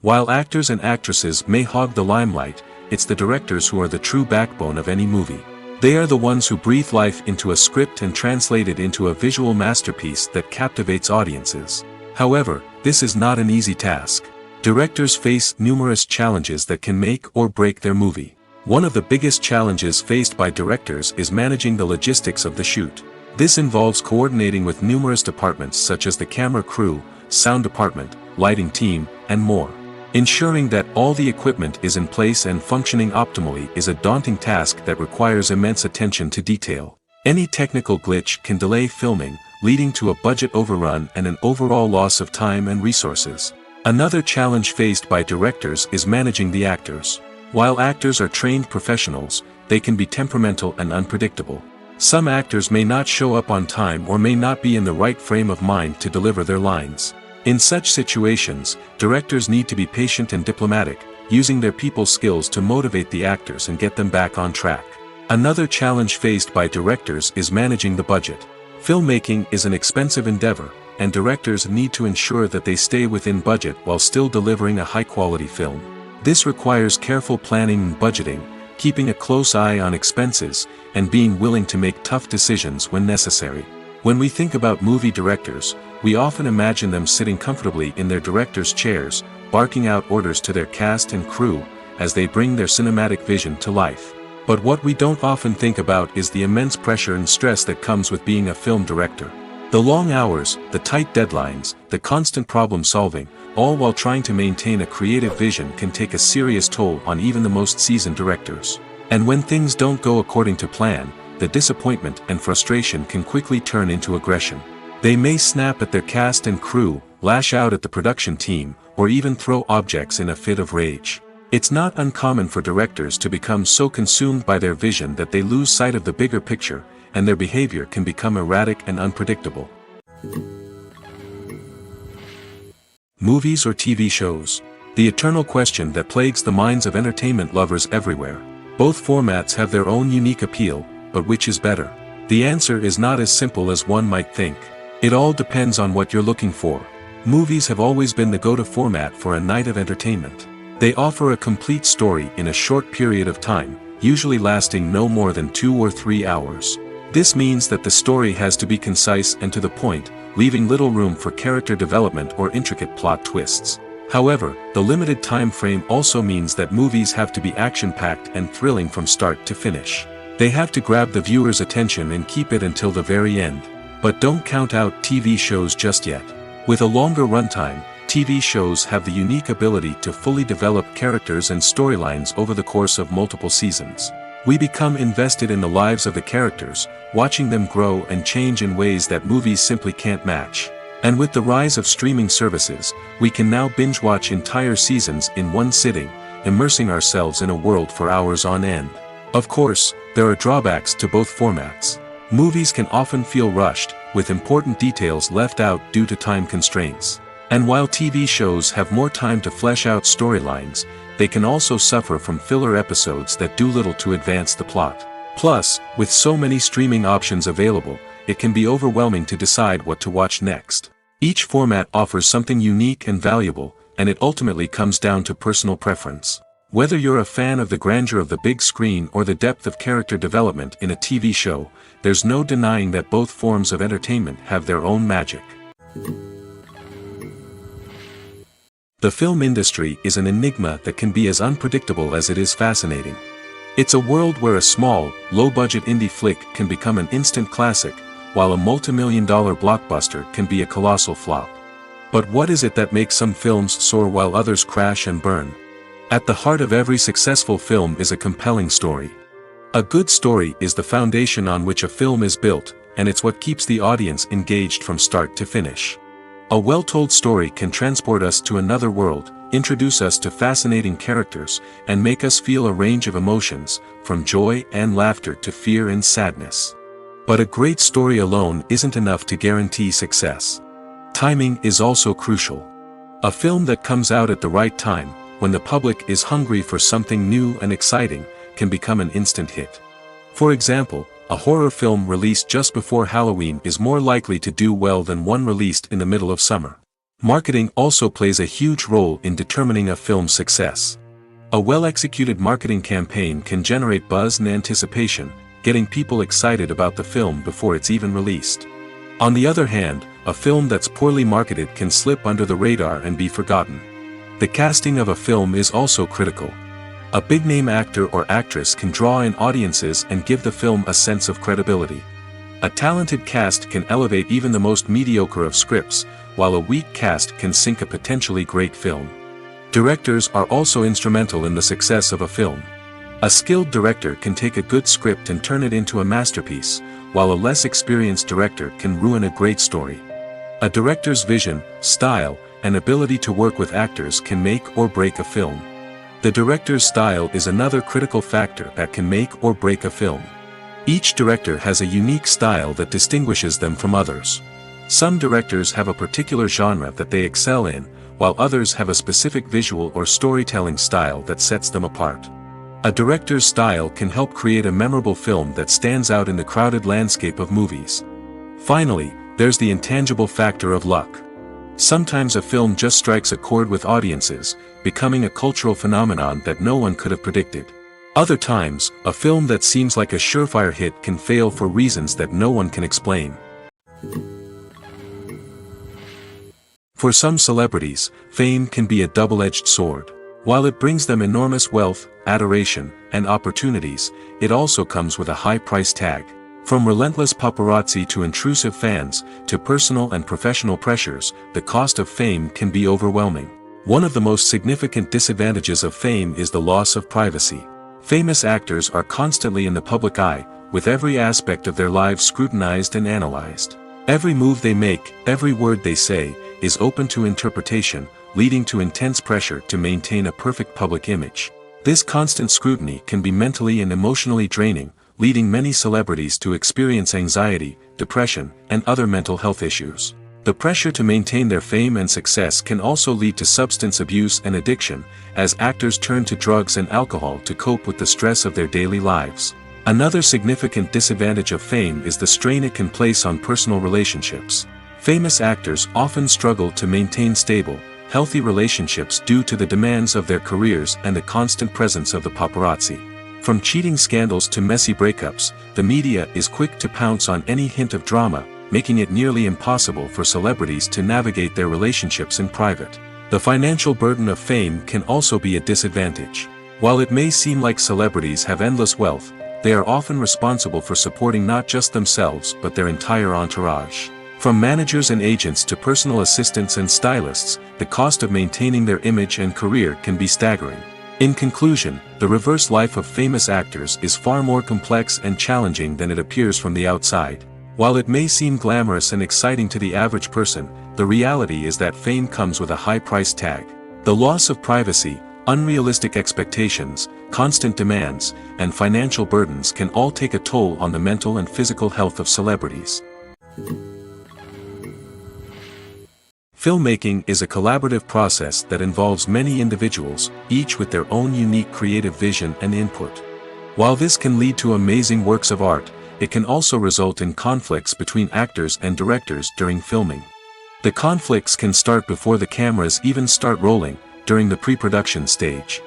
While actors and actresses may hog the limelight, it's the directors who are the true backbone of any movie. They are the ones who breathe life into a script and translate it into a visual masterpiece that captivates audiences. However, this is not an easy task. Directors face numerous challenges that can make or break their movie. One of the biggest challenges faced by directors is managing the logistics of the shoot. This involves coordinating with numerous departments such as the camera crew, sound department, lighting team, and more. Ensuring that all the equipment is in place and functioning optimally is a daunting task that requires immense attention to detail. Any technical glitch can delay filming, leading to a budget overrun and an overall loss of time and resources. Another challenge faced by directors is managing the actors. While actors are trained professionals, they can be temperamental and unpredictable. Some actors may not show up on time or may not be in the right frame of mind to deliver their lines. In such situations, directors need to be patient and diplomatic, using their people skills to motivate the actors and get them back on track. Another challenge faced by directors is managing the budget. Filmmaking is an expensive endeavor, and directors need to ensure that they stay within budget while still delivering a high-quality film. This requires careful planning and budgeting, keeping a close eye on expenses, and being willing to make tough decisions when necessary. When we think about movie directors, we often imagine them sitting comfortably in their director's chairs, barking out orders to their cast and crew, as they bring their cinematic vision to life. But what we don't often think about is the immense pressure and stress that comes with being a film director. The long hours, the tight deadlines, the constant problem solving, all while trying to maintain a creative vision can take a serious toll on even the most seasoned directors. And when things don't go according to plan, the disappointment and frustration can quickly turn into aggression. They may snap at their cast and crew, lash out at the production team, or even throw objects in a fit of rage. It's not uncommon for directors to become so consumed by their vision that they lose sight of the bigger picture, and their behavior can become erratic and unpredictable. Movies or TV shows? The eternal question that plagues the minds of entertainment lovers everywhere. Both formats have their own unique appeal, but which is better? The answer is not as simple as one might think. It all depends on what you're looking for. Movies have always been the go-to format for a night of entertainment. They offer a complete story in a short period of time, usually lasting no more than 2 or 3 hours. This means that the story has to be concise and to the point, leaving little room for character development or intricate plot twists. However, the limited time frame also means that movies have to be action-packed and thrilling from start to finish. They have to grab the viewer's attention and keep it until the very end. But don't count out TV shows just yet. With a longer runtime, TV shows have the unique ability to fully develop characters and storylines over the course of multiple seasons. We become invested in the lives of the characters, watching them grow and change in ways that movies simply can't match. And with the rise of streaming services, we can now binge-watch entire seasons in one sitting, immersing ourselves in a world for hours on end. Of course, there are drawbacks to both formats. Movies can often feel rushed, with important details left out due to time constraints. And while TV shows have more time to flesh out storylines, they can also suffer from filler episodes that do little to advance the plot. Plus, with so many streaming options available, it can be overwhelming to decide what to watch next. Each format offers something unique and valuable, and it ultimately comes down to personal preference. Whether you're a fan of the grandeur of the big screen or the depth of character development in a TV show, there's no denying that both forms of entertainment have their own magic. The film industry is an enigma that can be as unpredictable as it is fascinating. It's a world where a small, low-budget indie flick can become an instant classic, while a multi-million-dollar blockbuster can be a colossal flop. But what is it that makes some films soar while others crash and burn? At the heart of every successful film is a compelling story. A good story is the foundation on which a film is built, and it's what keeps the audience engaged from start to finish. A well-told story can transport us to another world, introduce us to fascinating characters, and make us feel a range of emotions, from joy and laughter to fear and sadness. But a great story alone isn't enough to guarantee success. Timing is also crucial. A film that comes out at the right time, when the public is hungry for something new and exciting, can become an instant hit. For example, a horror film released just before Halloween is more likely to do well than one released in the middle of summer. Marketing also plays a huge role in determining a film's success. A well-executed marketing campaign can generate buzz and anticipation, getting people excited about the film before it's even released. On the other hand, a film that's poorly marketed can slip under the radar and be forgotten. The casting of a film is also critical. A big-name actor or actress can draw in audiences and give the film a sense of credibility. A talented cast can elevate even the most mediocre of scripts, while a weak cast can sink a potentially great film. Directors are also instrumental in the success of a film. A skilled director can take a good script and turn it into a masterpiece, while a less experienced director can ruin a great story. A director's vision, style, and ability to work with actors can make or break a film. The director's style is another critical factor that can make or break a film. Each director has a unique style that distinguishes them from others. Some directors have a particular genre that they excel in, while others have a specific visual or storytelling style that sets them apart. A director's style can help create a memorable film that stands out in the crowded landscape of movies. Finally, there's the intangible factor of luck. Sometimes a film just strikes a chord with audiences, becoming a cultural phenomenon that no one could have predicted. Other times, a film that seems like a surefire hit can fail for reasons that no one can explain. For some celebrities, fame can be a double-edged sword. While it brings them enormous wealth, adoration, and opportunities, it also comes with a high price tag. From relentless paparazzi to intrusive fans, to personal and professional pressures, the cost of fame can be overwhelming. One of the most significant disadvantages of fame is the loss of privacy. Famous actors are constantly in the public eye, with every aspect of their lives scrutinized and analyzed. Every move they make, every word they say, is open to interpretation, leading to intense pressure to maintain a perfect public image. This constant scrutiny can be mentally and emotionally draining, leading many celebrities to experience anxiety, depression, and other mental health issues. The pressure to maintain their fame and success can also lead to substance abuse and addiction, as actors turn to drugs and alcohol to cope with the stress of their daily lives. Another significant disadvantage of fame is the strain it can place on personal relationships. Famous actors often struggle to maintain stable, healthy relationships due to the demands of their careers and the constant presence of the paparazzi. From cheating scandals to messy breakups, the media is quick to pounce on any hint of drama, making it nearly impossible for celebrities to navigate their relationships in private. The financial burden of fame can also be a disadvantage. While it may seem like celebrities have endless wealth, they are often responsible for supporting not just themselves but their entire entourage. From managers and agents to personal assistants and stylists, the cost of maintaining their image and career can be staggering. In conclusion, the reverse life of famous actors is far more complex and challenging than it appears from the outside. While it may seem glamorous and exciting to the average person, the reality is that fame comes with a high price tag. The loss of privacy, unrealistic expectations, constant demands, and financial burdens can all take a toll on the mental and physical health of celebrities. Filmmaking is a collaborative process that involves many individuals, each with their own unique creative vision and input. While this can lead to amazing works of art, it can also result in conflicts between actors and directors during filming. The conflicts can start before the cameras even start rolling, during the pre-production stage.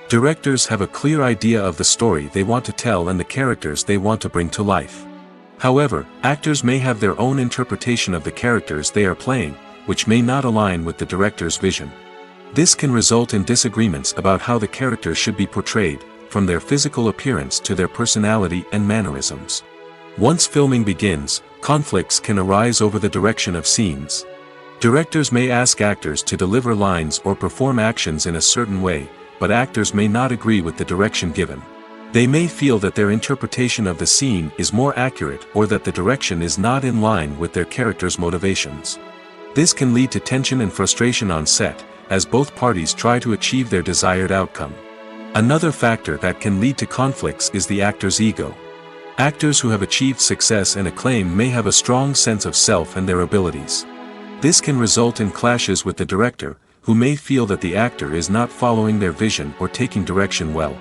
Directors have a clear idea of the story they want to tell and the characters they want to bring to life. However, actors may have their own interpretation of the characters they are playing, which may not align with the director's vision. This can result in disagreements about how the characters should be portrayed, from their physical appearance to their personality and mannerisms. Once filming begins, conflicts can arise over the direction of scenes. Directors may ask actors to deliver lines or perform actions in a certain way, but actors may not agree with the direction given. They may feel that their interpretation of the scene is more accurate or that the direction is not in line with their character's motivations. This can lead to tension and frustration on set, as both parties try to achieve their desired outcome. Another factor that can lead to conflicts is the actor's ego. Actors who have achieved success and acclaim may have a strong sense of self and their abilities. This can result in clashes with the director, who may feel that the actor is not following their vision or taking direction well.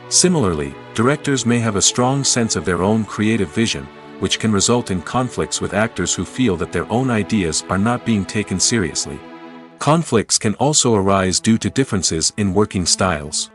Similarly, directors may have a strong sense of their own creative vision, which can result in conflicts with actors who feel that their own ideas are not being taken seriously. Conflicts can also arise due to differences in working styles.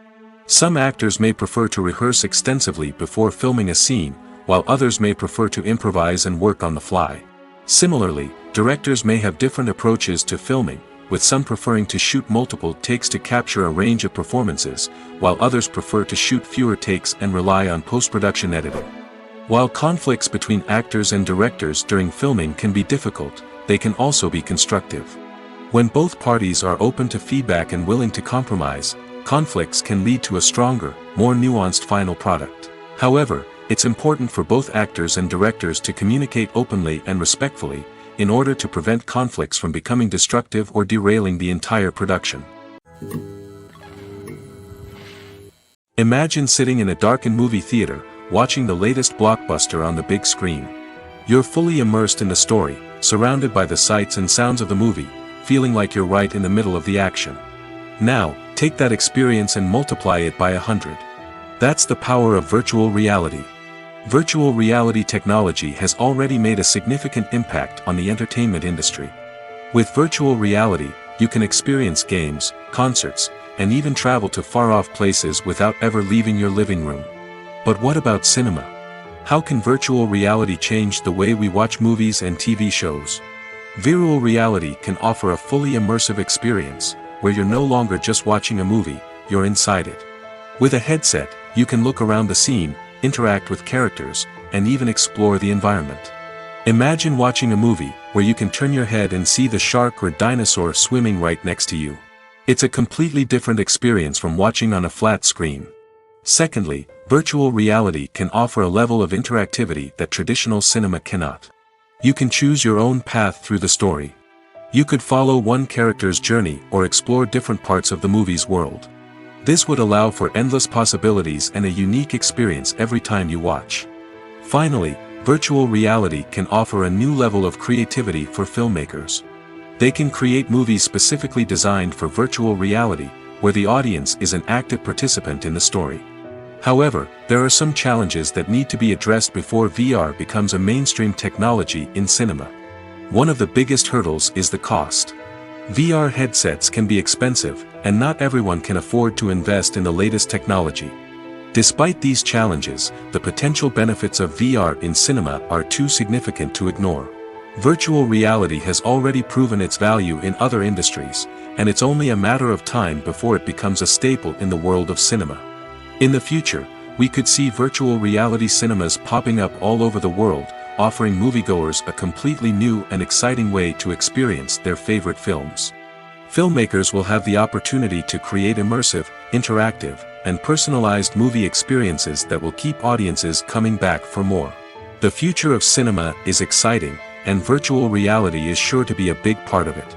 Some actors may prefer to rehearse extensively before filming a scene, while others may prefer to improvise and work on the fly. Similarly, directors may have different approaches to filming, with some preferring to shoot multiple takes to capture a range of performances, while others prefer to shoot fewer takes and rely on post-production editing. While conflicts between actors and directors during filming can be difficult, they can also be constructive. When both parties are open to feedback and willing to compromise, conflicts can lead to a stronger, more nuanced final product. However, it's important for both actors and directors to communicate openly and respectfully, in order to prevent conflicts from becoming destructive or derailing the entire production. Imagine sitting in a darkened movie theater, watching the latest blockbuster on the big screen. You're fully immersed in the story, surrounded by the sights and sounds of the movie, feeling like you're right in the middle of the action. Now, take that experience and multiply it by 100. That's the power of virtual reality. Virtual reality technology has already made a significant impact on the entertainment industry. With virtual reality, you can experience games, concerts, and even travel to far-off places without ever leaving your living room. But what about cinema? How can virtual reality change the way we watch movies and TV shows? Virtual reality can offer a fully immersive experience, where you're no longer just watching a movie, you're inside it. With a headset, you can look around the scene, interact with characters, and even explore the environment. Imagine watching a movie, where you can turn your head and see the shark or dinosaur swimming right next to you. It's a completely different experience from watching on a flat screen. Secondly, virtual reality can offer a level of interactivity that traditional cinema cannot. You can choose your own path through the story. You could follow one character's journey or explore different parts of the movie's world. This would allow for endless possibilities and a unique experience every time you watch. Finally, virtual reality can offer a new level of creativity for filmmakers. They can create movies specifically designed for virtual reality, where the audience is an active participant in the story. However, there are some challenges that need to be addressed before VR becomes a mainstream technology in cinema. One of the biggest hurdles is the cost. VR headsets can be expensive, and not everyone can afford to invest in the latest technology. Despite these challenges, the potential benefits of VR in cinema are too significant to ignore. Virtual reality has already proven its value in other industries, and it's only a matter of time before it becomes a staple in the world of cinema. In the future, we could see virtual reality cinemas popping up all over the world, offering moviegoers a completely new and exciting way to experience their favorite films. Filmmakers will have the opportunity to create immersive, interactive, and personalized movie experiences that will keep audiences coming back for more. The future of cinema is exciting, and virtual reality is sure to be a big part of it.